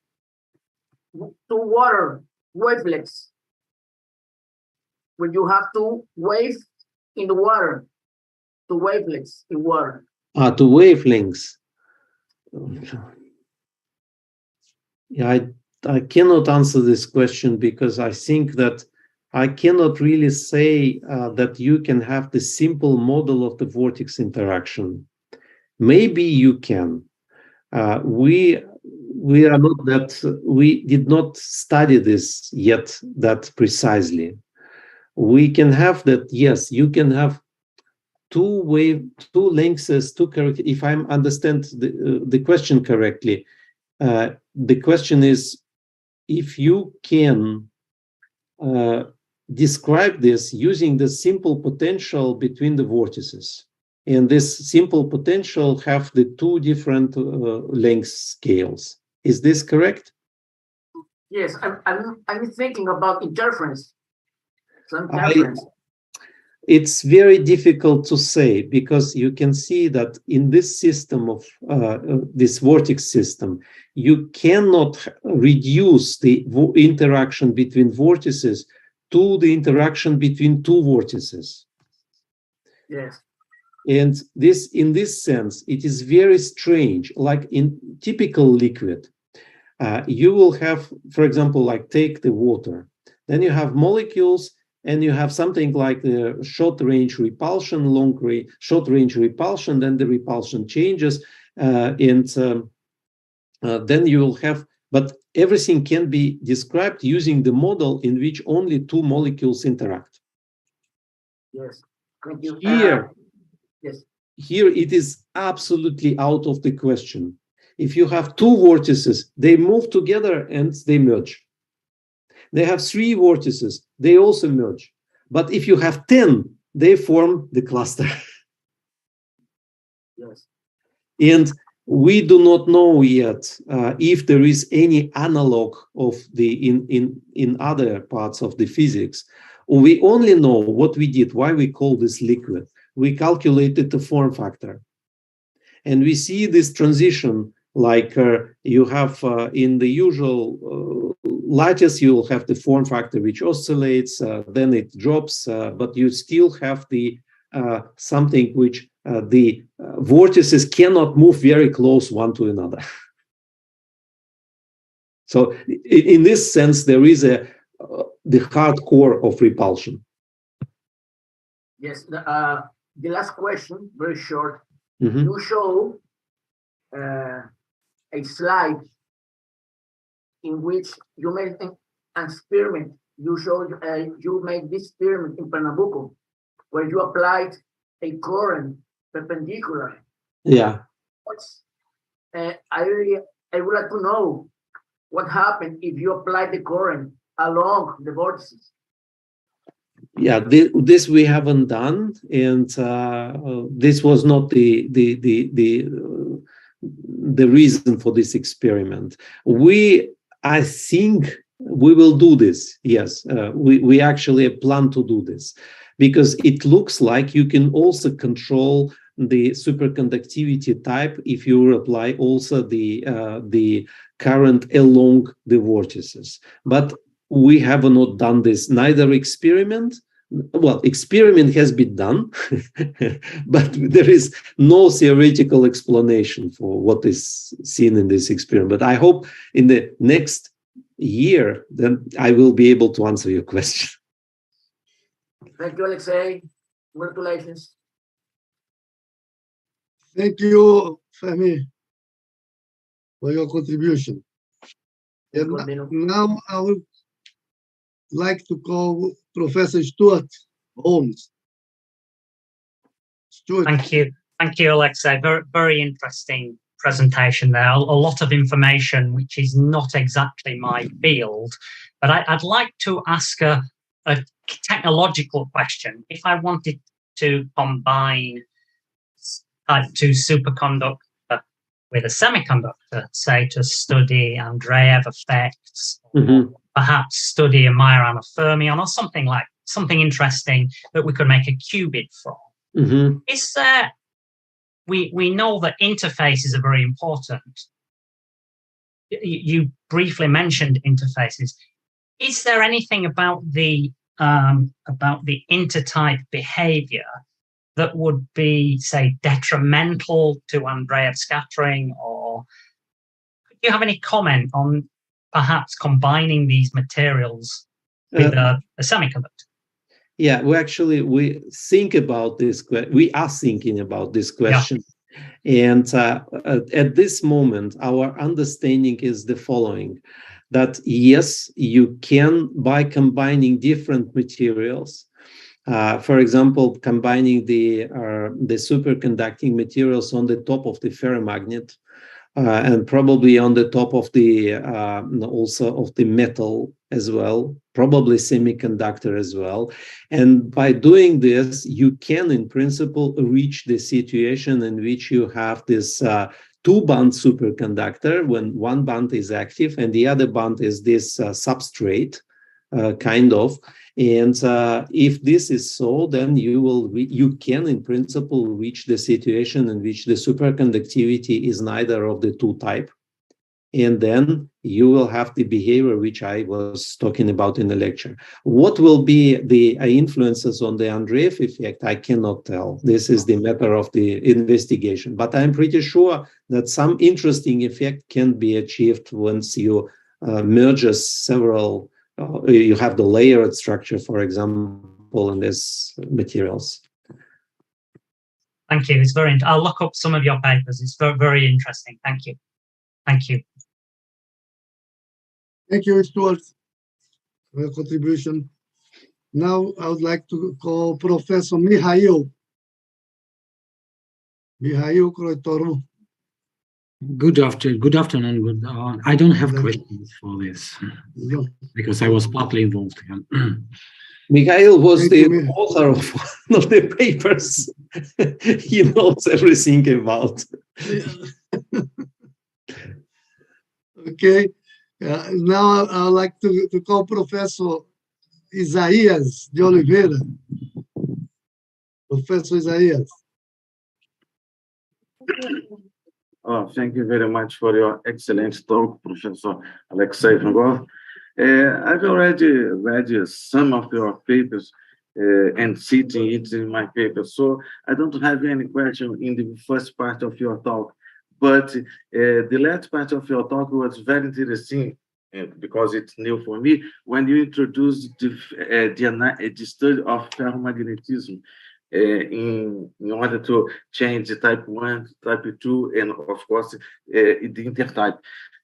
[SPEAKER 7] Two water wavelets. When you have two waves in the water, two wavelets in water.
[SPEAKER 1] Two wavelengths. Yeah, I cannot answer this question because I think that I cannot really say that you can have the simple model of the vortex interaction. Maybe you can. We are not that, we did not study this yet that precisely. We can have that, yes, you can have two lengths, if I understand the question correctly. The question is, if you can describe this using the simple potential between the vortices, and this simple potential have the two different length scales. Is this correct?
[SPEAKER 7] Yes, I'm thinking about interference. Some interference.
[SPEAKER 1] It's very difficult to say because you can see that in this system of this vortex system, you cannot reduce the interaction between vortices to the interaction between two vortices.
[SPEAKER 7] Yes.
[SPEAKER 1] And this, in this sense, it is very strange. Like in typical liquid, you will have, for example, like take the water, then you have molecules. And you have something like the short-range repulsion, short-range repulsion, then the repulsion changes, and then you will have, but everything can be described using the model in which only two molecules interact.
[SPEAKER 7] Yes, thank you.
[SPEAKER 1] Here,
[SPEAKER 7] yes.
[SPEAKER 1] here it is absolutely out of the question. If you have two vortices, they move together and they merge. They have three vortices, they also merge. But if you have 10, they form the cluster.
[SPEAKER 7] Yes.
[SPEAKER 1] And we do not know yet if there is any analog of the in other parts of the physics. We only know what we did, why we call this liquid. We calculated the form factor. And we see this transition like you have in the usual lattice, you'll have the form factor which oscillates, then it drops, but you still have the something which the vortices cannot move very close one to another. So in this sense, there is the hard core of repulsion.
[SPEAKER 7] Yes, the last question, very short.
[SPEAKER 1] Mm-hmm.
[SPEAKER 7] You show a slide in which you made an experiment. You showed you made this experiment in Pernambuco, where you applied a current perpendicular.
[SPEAKER 1] Yeah.
[SPEAKER 7] I would like to know what happened if you applied the current along the vortices.
[SPEAKER 1] Yeah, this we haven't done, and this was not the reason for this experiment. I think we will do this. Yes, we actually plan to do this because it looks like you can also control the superconductivity type if you apply also the current along the vortices. But we have not done this, neither experiment. Well, experiment has been done, but there is no theoretical explanation for what is seen in this experiment. But I hope in the next year, then I will be able to answer your question.
[SPEAKER 7] Thank you, Alexei. Congratulations.
[SPEAKER 2] Thank you, Femi, for your contribution. And now I would like to call Professor Stuart Holmes. Stuart.
[SPEAKER 8] Thank you. Thank you, Alexei. Very, very interesting presentation there. A lot of information which is not exactly my field, but I'd like to ask a technological question. If I wanted to combine type 2 superconductor with a semiconductor, say to study Andreev effects, or perhaps study a Majorana fermion or something interesting that we could make a qubit from. Is there, we know that interfaces are very important. You briefly mentioned interfaces. Is there anything about the intertype behavior that would be, say, detrimental to Andreev scattering? Or could you have any comment on perhaps combining these materials with a semiconductor?
[SPEAKER 1] Yeah, we think about this. We are thinking about this question. Yeah. And at this moment, our understanding is the following, that yes, you can, by combining different materials, for example, combining the superconducting materials on the top of the ferromagnet and probably on the top of the also of the metal as well, probably semiconductor as well. And by doing this, you can, in principle, reach the situation in which you have this two-band superconductor when one band is active and the other band is this substrate, kind of. And if this is so, then you can, in principle, reach the situation in which the superconductivity is neither of the two type. And then you will have the behavior which I was talking about in the lecture. What will be the influences on the Andreev effect? I cannot tell. This is the matter of the investigation. But I'm pretty sure that some interesting effect can be achieved once you merge several. You have the layered structure, for example, in these materials.
[SPEAKER 8] Thank you. It's very. I'll look up some of your papers. It's very, very interesting. Thank you. Thank you.
[SPEAKER 2] Thank you, Stuart, for your contribution. Now I would like to call Professor Mihail Mihail Kroitoru.
[SPEAKER 9] Good afternoon. I don't have questions for this because I was partly involved.
[SPEAKER 1] Mikhail was the author of one of the papers. He knows everything about.
[SPEAKER 2] Okay. Now I'd like to call Professor Isaías de Oliveira. Professor Isaías.
[SPEAKER 4] Oh, thank you very much for your excellent talk, Professor Alexei Vagov. I've already read some of your papers and citing it in my paper, so I don't have any question in the first part of your talk. But the last part of your talk was very interesting because it's new for me when you introduced the study of ferromagnetism. In order to change the type 1, type 2, and of course, the intertype.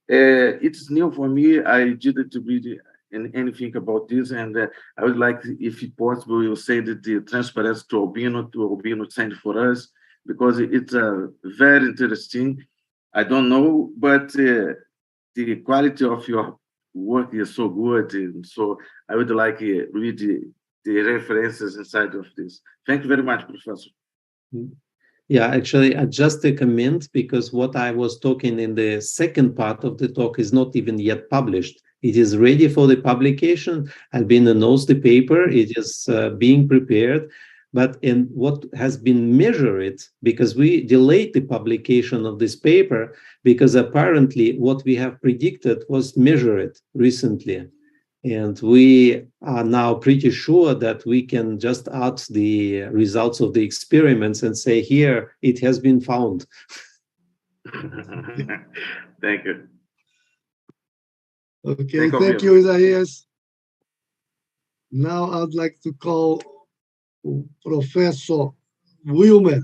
[SPEAKER 4] It's new for me. I didn't read anything about this, and I would like, if possible, you say that the transparency to albino send for us, because it's very interesting. I don't know, but the quality of your work is so good, and so I would like read the references inside of this. Thank you very much, Professor.
[SPEAKER 1] Yeah, actually, I just comment because what I was talking in the second part of the talk is not even yet published. It is ready for the publication. Albino knows the paper. It is being prepared. But in what has been measured, because we delayed the publication of this paper, because apparently what we have predicted was measured recently. And we are now pretty sure that we can just add the results of the experiments and say, here, it has been found.
[SPEAKER 4] Thank you.
[SPEAKER 2] Okay, thank you, Isaías. Now I'd like to call Professor Wilmer.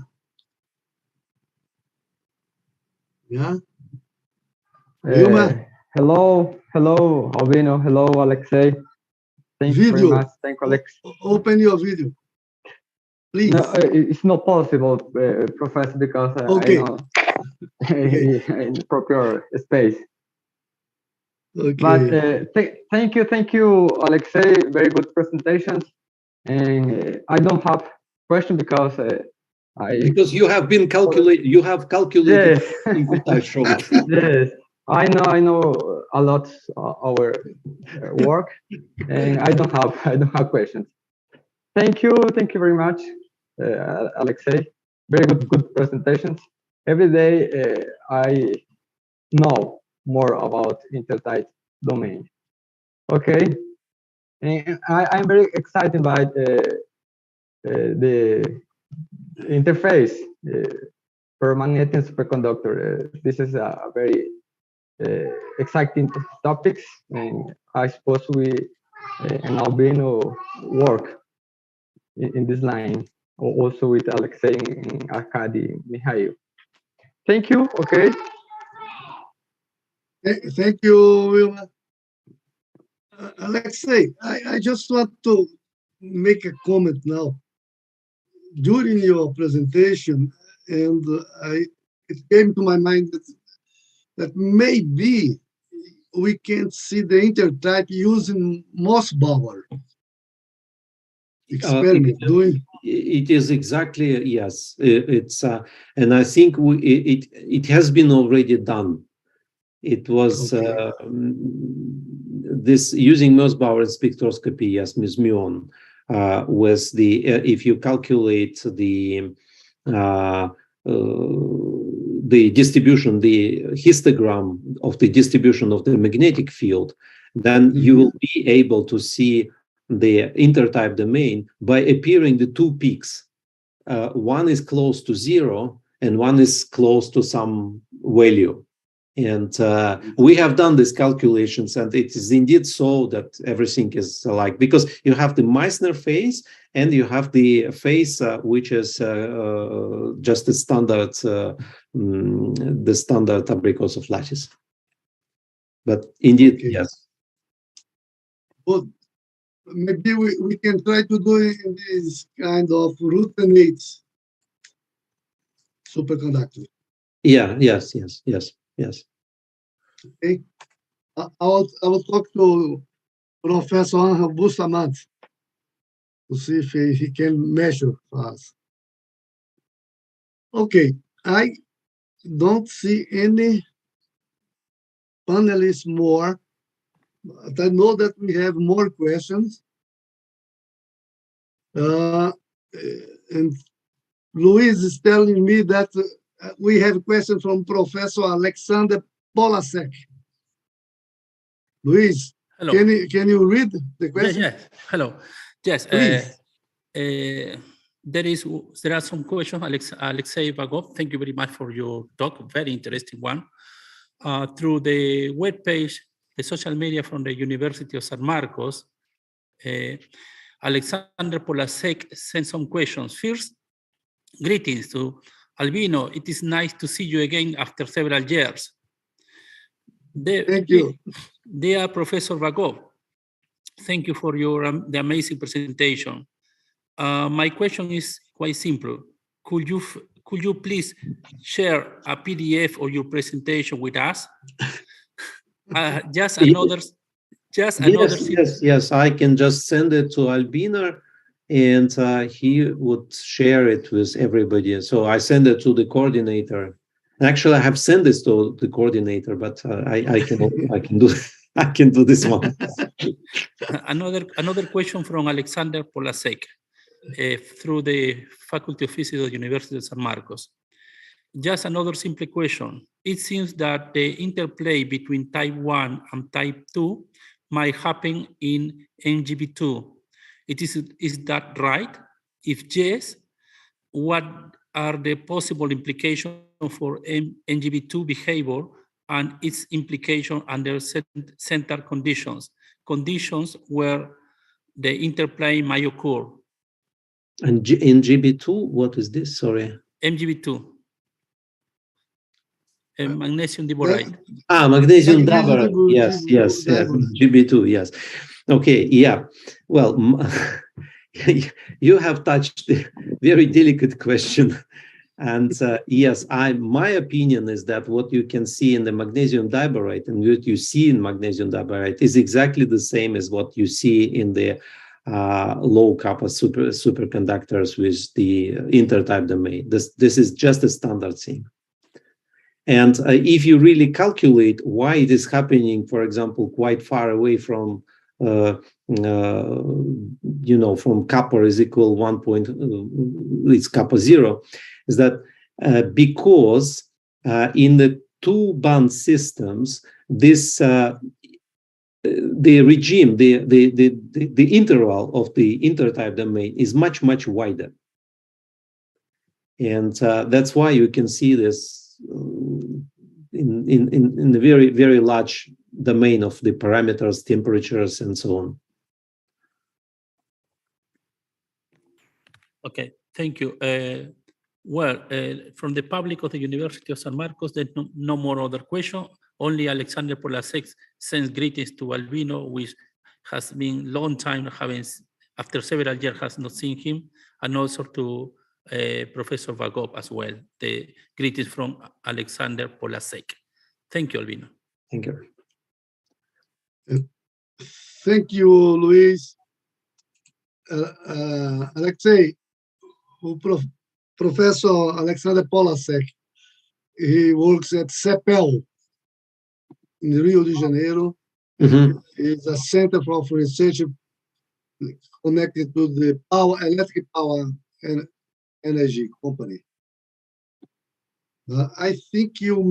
[SPEAKER 2] Yeah? Wilmer?
[SPEAKER 10] Hello, Albino. Hello, Alexei. Thank you very much. Thank you, Alex.
[SPEAKER 2] Open your video, please.
[SPEAKER 10] No, it's not possible, Professor, because
[SPEAKER 2] okay.
[SPEAKER 10] I'm in proper space.
[SPEAKER 2] Okay.
[SPEAKER 10] But thank you, Alexei. Very good presentations. And I don't have question because
[SPEAKER 1] because you have been calculated. You have calculated.
[SPEAKER 10] Yes.
[SPEAKER 1] I showed.
[SPEAKER 10] Yes. I know a lot our work, and I don't have questions. Thank you very much, Alexei. Very good presentations. Every day I know more about intertype domain. Okay, and I'm very excited by the interface for magnetic superconductor. This is a very exciting topics, and I suppose we and Albino work in this line, also with Alexei and Arkady, Mihail. Thank you. Okay.
[SPEAKER 2] Thank you, Wilma. Alexei, I just want to make a comment now. During your presentation, and it came to my mind that maybe we can see the intertype using Mossbauer experiment.
[SPEAKER 1] It is exactly, yes. It's and I think it has been already done. It was this using Mossbauer spectroscopy, yes, muon, was the if you calculate the distribution, the histogram of the distribution of the magnetic field, then you will be able to see the intertype domain by appearing the two peaks. One is close to 0 and one is close to some value. And we have done these calculations, and it is indeed so that everything is alike, because you have the Meissner phase and you have the phase which is just a standard, the standard abricos lattice. But indeed, yes.
[SPEAKER 2] Well, maybe we can try to do it in this kind of root and eights. superconductor.
[SPEAKER 1] Yeah, yes.
[SPEAKER 2] Okay. I will talk to Professor Angel Bustamante to see if he can measure for us. Okay, I don't see any panelists more, but I know that we have more questions. And Luis is telling me that we have a question from Professor Alexander Polasek. Luis,
[SPEAKER 11] hello.
[SPEAKER 2] Can you read the question?
[SPEAKER 11] Yes. Hello. Yes. There are some questions, Alexei Vagov. Thank you very much for your talk. Very interesting one. Through the web page, the social media from the University of San Marcos, Alexander Polasek sent some questions. First, greetings to Albino. It is nice to see you again after several years.
[SPEAKER 2] Thank you.
[SPEAKER 11] Dear Professor Vagov, thank you for the amazing presentation. My question is quite simple. Could you please share a PDF of your presentation with us? Yes.
[SPEAKER 1] I can just send it to Albino, and he would share it with everybody. So I send it to the coordinator. Actually, I have sent this to the coordinator, but I can do this one.
[SPEAKER 11] Another question from Alexander Polasek through the Faculty of Physics of the University of San Marcos. Just another simple question. It seems that the interplay between type 1 and type 2 might happen in MGB2. Is that right? If yes, what are the possible implications for MGB2 behavior and its implication under center conditions where the interplay might occur?
[SPEAKER 1] And in GB2, what is this? Sorry.
[SPEAKER 11] MGB2. Magnesium diboride.
[SPEAKER 1] Magnesium diboride. Yes. GB2, yes. Okay, yeah. Well, you have touched a very delicate question. And yes, my opinion is that what you can see in the magnesium diboride and what you see in magnesium diboride is exactly the same as what you see in the low kappa superconductors with the intertype domain. This is just a standard thing. And if you really calculate why it is happening, for example, quite far away from from kappa is equal 1 point, it's kappa 0, is that because in the two band systems, this the regime, the interval of the intertype domain is much wider, and that's why you can see this in the very large domain of the parameters, temperatures, and so on.
[SPEAKER 11] Okay, thank you. From the public of the University of San Marcos, there's no more other question. Only Alexander Polasek sends greetings to Albino, which has been long time after several years has not seen him, and also to Professor Vagov as well. The greetings from Alexander Polasek. Thank you, Albino.
[SPEAKER 1] Thank you.
[SPEAKER 2] Thank you, Luis. Alexei, Professor Alexander Polasek, he works at CEPEL in Rio de Janeiro. It's a center for research connected to the electric power and energy company. I think you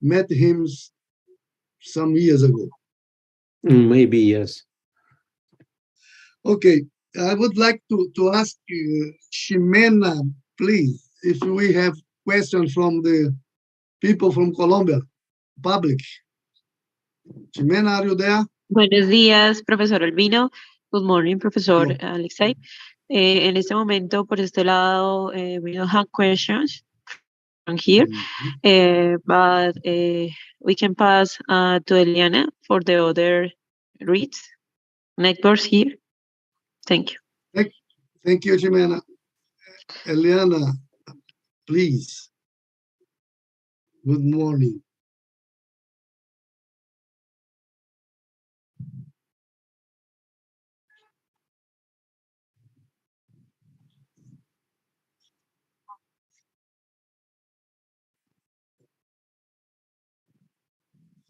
[SPEAKER 2] met him some years ago.
[SPEAKER 1] Maybe, yes.
[SPEAKER 2] Okay, I would like to ask Ximena, please, if we have questions from the people from Colombia, public. Ximena, are you there?
[SPEAKER 12] Buenos días, profesor Albino. Good morning, Professor Alexei. En este momento, por este lado, we don't have questions from here, but we can pass to Eliana for the other reads. Networks here. Thank you.
[SPEAKER 2] Thank you, Ximena. Eliana, please. Good morning.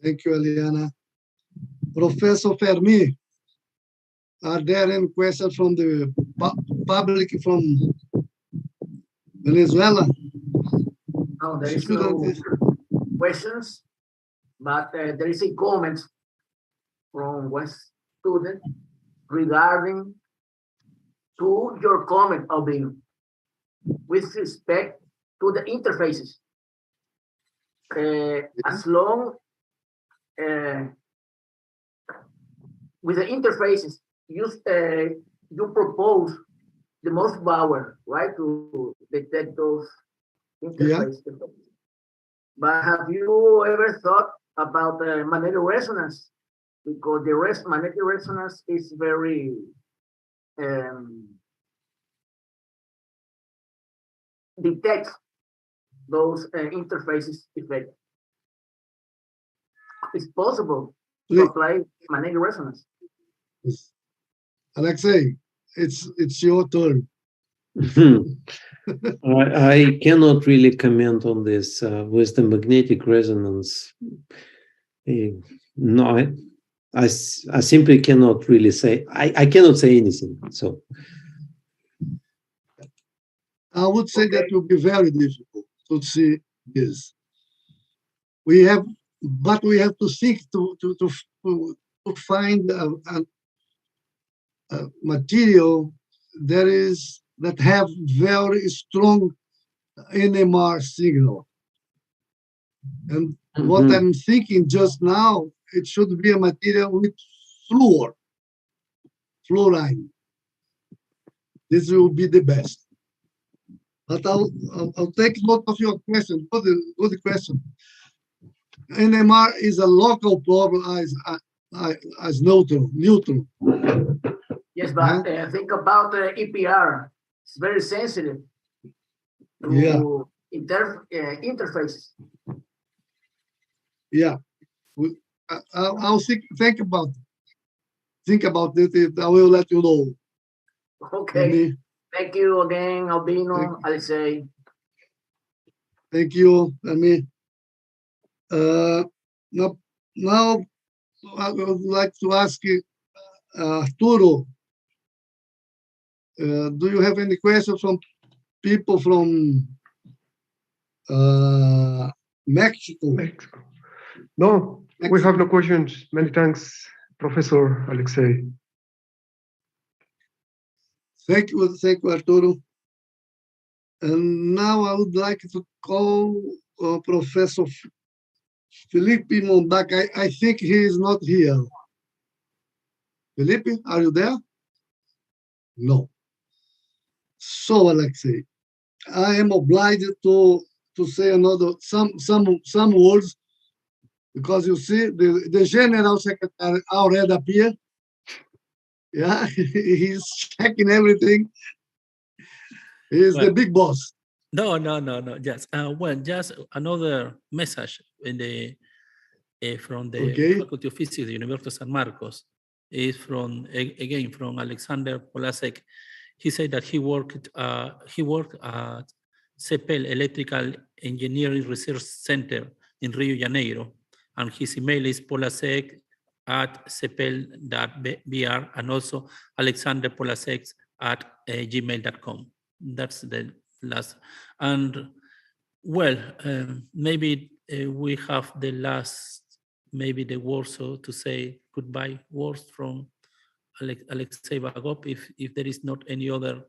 [SPEAKER 2] Thank you, Eliana. Professor Fermi, are there any questions from the public from Venezuela?
[SPEAKER 7] No, there is no questions, but there is a comment from one student regarding to your comment, Albino, with respect to the interfaces. As long with the interfaces, you propose the most power, right, to detect those interfaces. Yeah. But have you ever thought about magnetic resonance? Because the magnetic resonance is very detects those interfaces effect. It's possible to apply magnetic resonance.
[SPEAKER 2] Alexei, it's your turn.
[SPEAKER 1] I cannot really comment on this with the magnetic resonance. No, I simply cannot really say. I cannot say anything. So
[SPEAKER 2] I would say that will be very difficult to see this. We have to seek to find a material that have very strong NMR signal. And what I'm thinking just now, it should be a material with fluorine. This will be the best. But I'll take note of your question. Good question. NMR is a local problem as neutral.
[SPEAKER 7] Yes, but think about EPR. It's very sensitive to interfaces.
[SPEAKER 2] Yeah, I'll think about it. I will let you know.
[SPEAKER 7] Okay. Thank you again, Albino, Alexei.
[SPEAKER 2] Thank you, Ami. Now I would like to ask you, Arturo, do you have any questions from people from Mexico?
[SPEAKER 13] No, we have no questions. Many thanks, Professor Alexei.
[SPEAKER 2] Thank you, Arturo. And now I would like to call Professor Felipe Mondac. I think he is not here. Felipe, are you there? No. So, Alexei, I am obliged to say some words, because you see the General Secretary already appeared. Yeah, he's checking everything. He's the big boss.
[SPEAKER 11] No. Just just another message in the from the Faculty of Physics, the University of San Marcos, is from again from Alexander Polasek. He said that he worked at CEPEL Electrical Engineering Research Center in Rio de Janeiro, and his email is polasek@cepel.br, and also alexanderpolasek@gmail.com. That's the last. And well, maybe we have the last, maybe the words to say goodbye words from Alexei Vagov, if there is not any other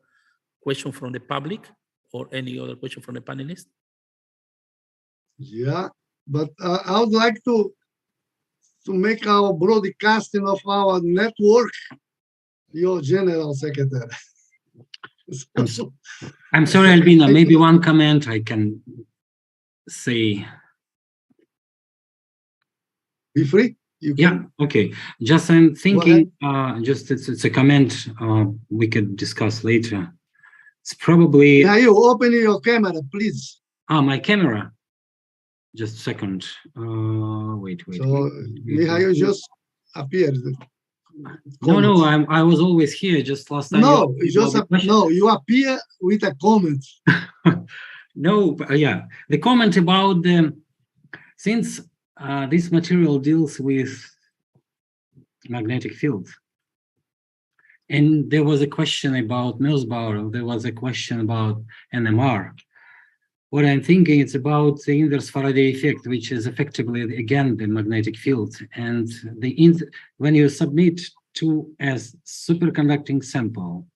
[SPEAKER 11] question from the public or any other question from the panelists.
[SPEAKER 2] Yeah, but I would like to make our broadcasting of our network your General Secretary.
[SPEAKER 9] I'm sorry, Albino, maybe one comment I can say.
[SPEAKER 2] Be free.
[SPEAKER 9] Yeah, okay. Just I'm thinking, just it's a comment we could discuss later. It's probably.
[SPEAKER 2] Yeah, you open your camera, please.
[SPEAKER 9] My camera. Just a second. Wait.
[SPEAKER 2] So Mihail just appeared.
[SPEAKER 9] No, I was always here. Just last time.
[SPEAKER 2] No, you appear with a comment.
[SPEAKER 9] No, yeah, the comment about since this material deals with magnetic field, and there was a question about Mills-Bauer, there was a question about NMR. What I'm thinking is about the inverse Faraday effect, which is effectively again the magnetic field, and when you submit to as superconducting sample,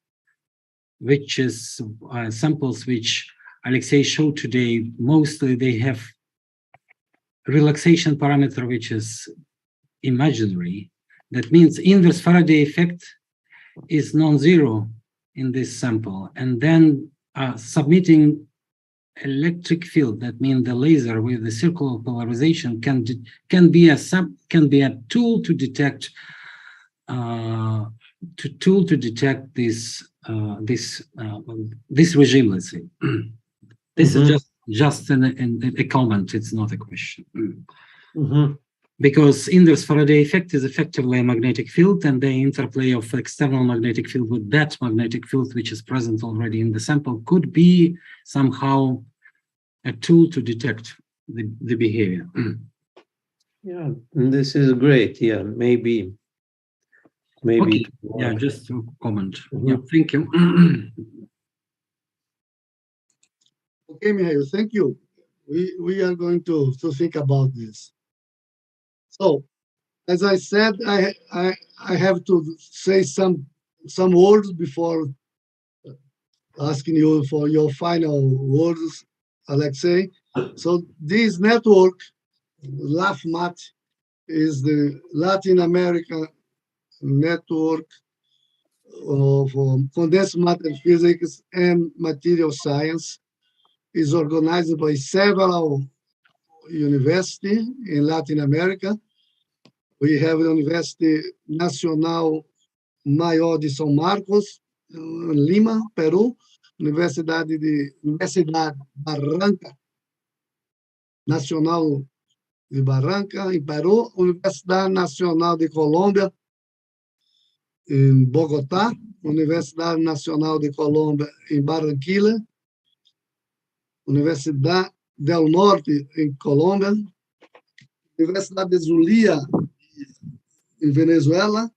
[SPEAKER 9] which is samples which Alexei showed today, mostly they have relaxation parameter which is imaginary. That means inverse Faraday effect is non-zero in this sample, and then submitting electric field, that means the laser with the circular polarization can be a tool to detect this regime, let's say. This is just a comment, it's not a question. Because inverse Faraday effect is effectively a magnetic field, and the interplay of external magnetic field with that magnetic field which is present already in the sample could be somehow a tool to detect the behavior.
[SPEAKER 1] Yeah, this is great. Yeah, maybe.
[SPEAKER 9] Okay. Yeah, just to comment. Yeah, thank you.
[SPEAKER 2] Okay, Mihail, thank you. We are going to think about this. So, as I said, I have to say some words before asking you for your final words, Alexei. So this network, LAFMAT, is the Latin American network of condensed matter physics and material science. Is organized by several universities in Latin America. We have the University Nacional Maior de São Marcos, Lima, Peru, Universidade Barranca, Nacional de Barranca, em Peru, Universidade Nacional de Colômbia, em Bogotá, Universidade Nacional de Colômbia, em Barranquilla, Universidade del Norte, em Colômbia, Universidade de Zulia, em Venezuela,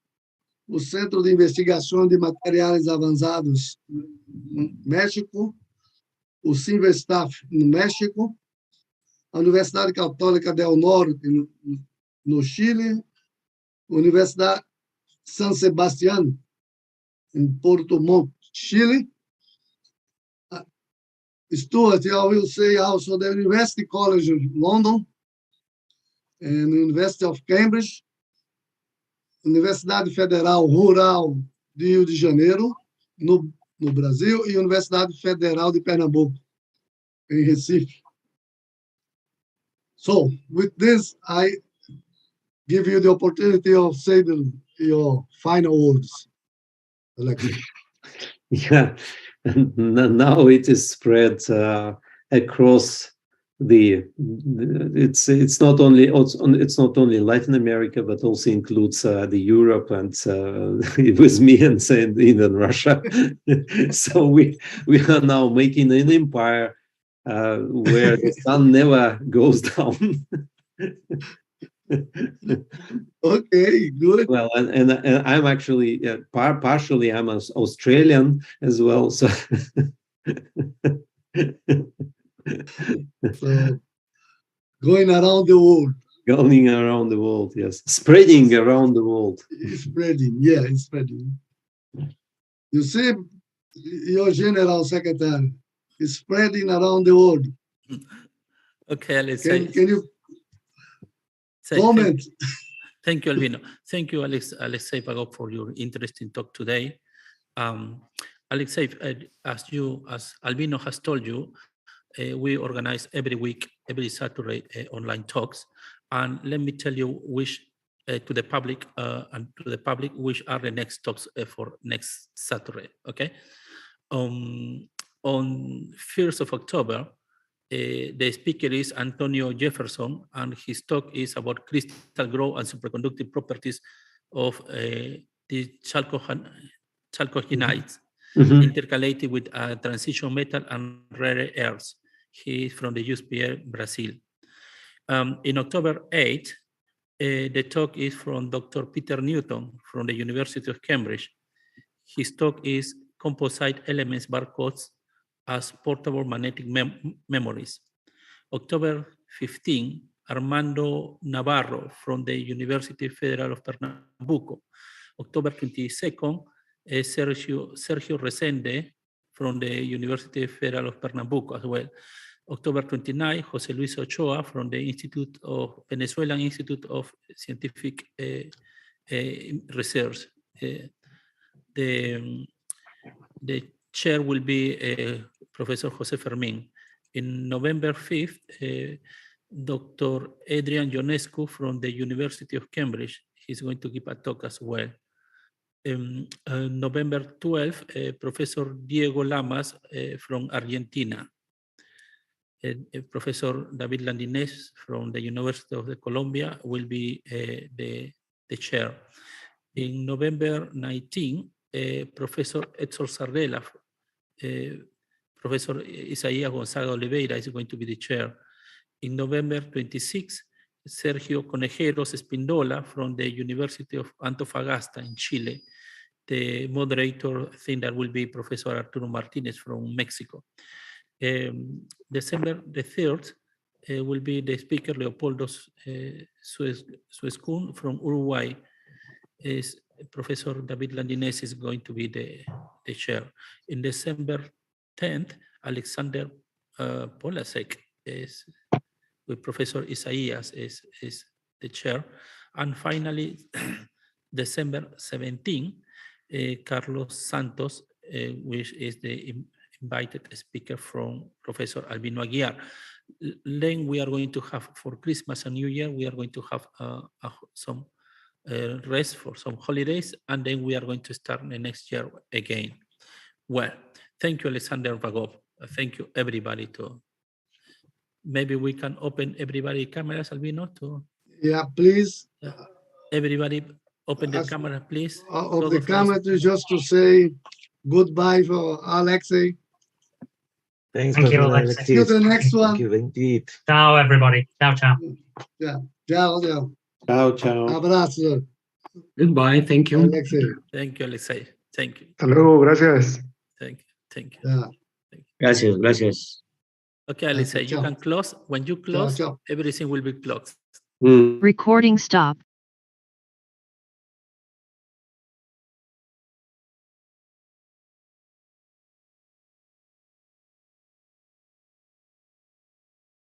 [SPEAKER 2] o Centro de Investigação de Materiais Avançados, no México, o Sinvestaf, no México, a Universidade Católica del Norte, no Chile, a Universidade San Sebastián, em Porto Montt, Chile. Stuart, I will say also the University College of London and the University of Cambridge, Universidade Federal Rural de Rio de Janeiro, no Brasil, e Universidade Federal de Pernambuco, em Recife. So, with this, I give you the opportunity of saying your final words, Alexei.
[SPEAKER 1] Yeah, and now it is spread across it's not only Latin America, but also includes the Europe and with me and even Russia. So we are now making an empire where the sun never goes down.
[SPEAKER 2] Okay, good.
[SPEAKER 1] Well, and I'm actually partially I'm Australian as well, so.
[SPEAKER 2] So, going around the world.
[SPEAKER 1] Going around the world, yes. Spreading around the world.
[SPEAKER 2] Spreading, yeah, it's spreading. You see, your General Secretary is spreading around the world.
[SPEAKER 11] Okay, Alexei.
[SPEAKER 2] Can you comment?
[SPEAKER 11] Thank you, Albino. Thank you, Alexei Vagov, for your interesting talk today. Alexei, as Albino has told you, we organize every week, every Saturday, online talks. And let me tell you which to the public which are the next talks for next Saturday. Okay. On 1st of October, the speaker is Antonio Jefferson, and his talk is about crystal growth and superconductive properties of the chalcogenides intercalated with transition metal and rare earths. He is from the USP, Brazil. In October 8, the talk is from Dr. Peter Newton from the University of Cambridge. His talk is Composite Elements Barcodes as Portable Magnetic Memories. October 15, Armando Navarro from the University Federal of Pernambuco. October 22nd, Sergio Resende from the University Federal of Pernambuco as well. October 29, Jose Luis Ochoa from the Venezuelan Institute of Scientific Research. The chair will be Professor Jose Fermin. In November 5th, Dr. Adrian Ionescu from the University of Cambridge, he's going to give a talk as well. November 12th, Professor Diego Lamas from Argentina. Professor David Landinés from the University of Colombia will be the chair. In November 19, Professor Edson Sardella, Professor Isaías Gonzaga Oliveira is going to be the chair. In November 26, Sergio Conejeros Espindola from the University of Antofagasta in Chile. The moderator, I think that will be Professor Arturo Martinez from Mexico. December the 3rd will be the speaker Leopoldo Suescun from Uruguay. Professor David Landinés is going to be the chair. In December 10th, Alexander Polasek is with Professor Isaías is the chair. And finally, December 17, Carlos Santos, which is the invited speaker from Professor Albino Aguiar. Then we are going to have, for Christmas and New Year, we are going to have some rest for some holidays, and then we are going to start the next year again. Well, thank you, Alexander Vagov. Thank you, everybody. Maybe we can open everybody cameras, Albino.
[SPEAKER 2] Yeah, please.
[SPEAKER 11] Everybody open the camera, please.
[SPEAKER 2] Of the camera, just to say goodbye for Alexei.
[SPEAKER 5] Thanks,
[SPEAKER 8] Thank you,
[SPEAKER 5] Alexei.
[SPEAKER 2] See you the next one.
[SPEAKER 5] Thank you, indeed.
[SPEAKER 8] Ciao, everybody. Ciao, ciao.
[SPEAKER 2] Yeah. Ciao, ciao.
[SPEAKER 1] Ciao, ciao.
[SPEAKER 2] Abrazo.
[SPEAKER 9] Goodbye. Thank you.
[SPEAKER 2] Alexei.
[SPEAKER 11] Thank you, Alexei. Thank you.
[SPEAKER 13] Hasta luego, gracias.
[SPEAKER 11] Thank you. Thank you.
[SPEAKER 2] Yeah.
[SPEAKER 6] Gracias, gracias.
[SPEAKER 11] Okay, Alexei, you
[SPEAKER 2] Ciao.
[SPEAKER 11] can close. When you close,
[SPEAKER 2] Ciao, ciao.
[SPEAKER 11] everything will be closed.
[SPEAKER 14] Recording stop.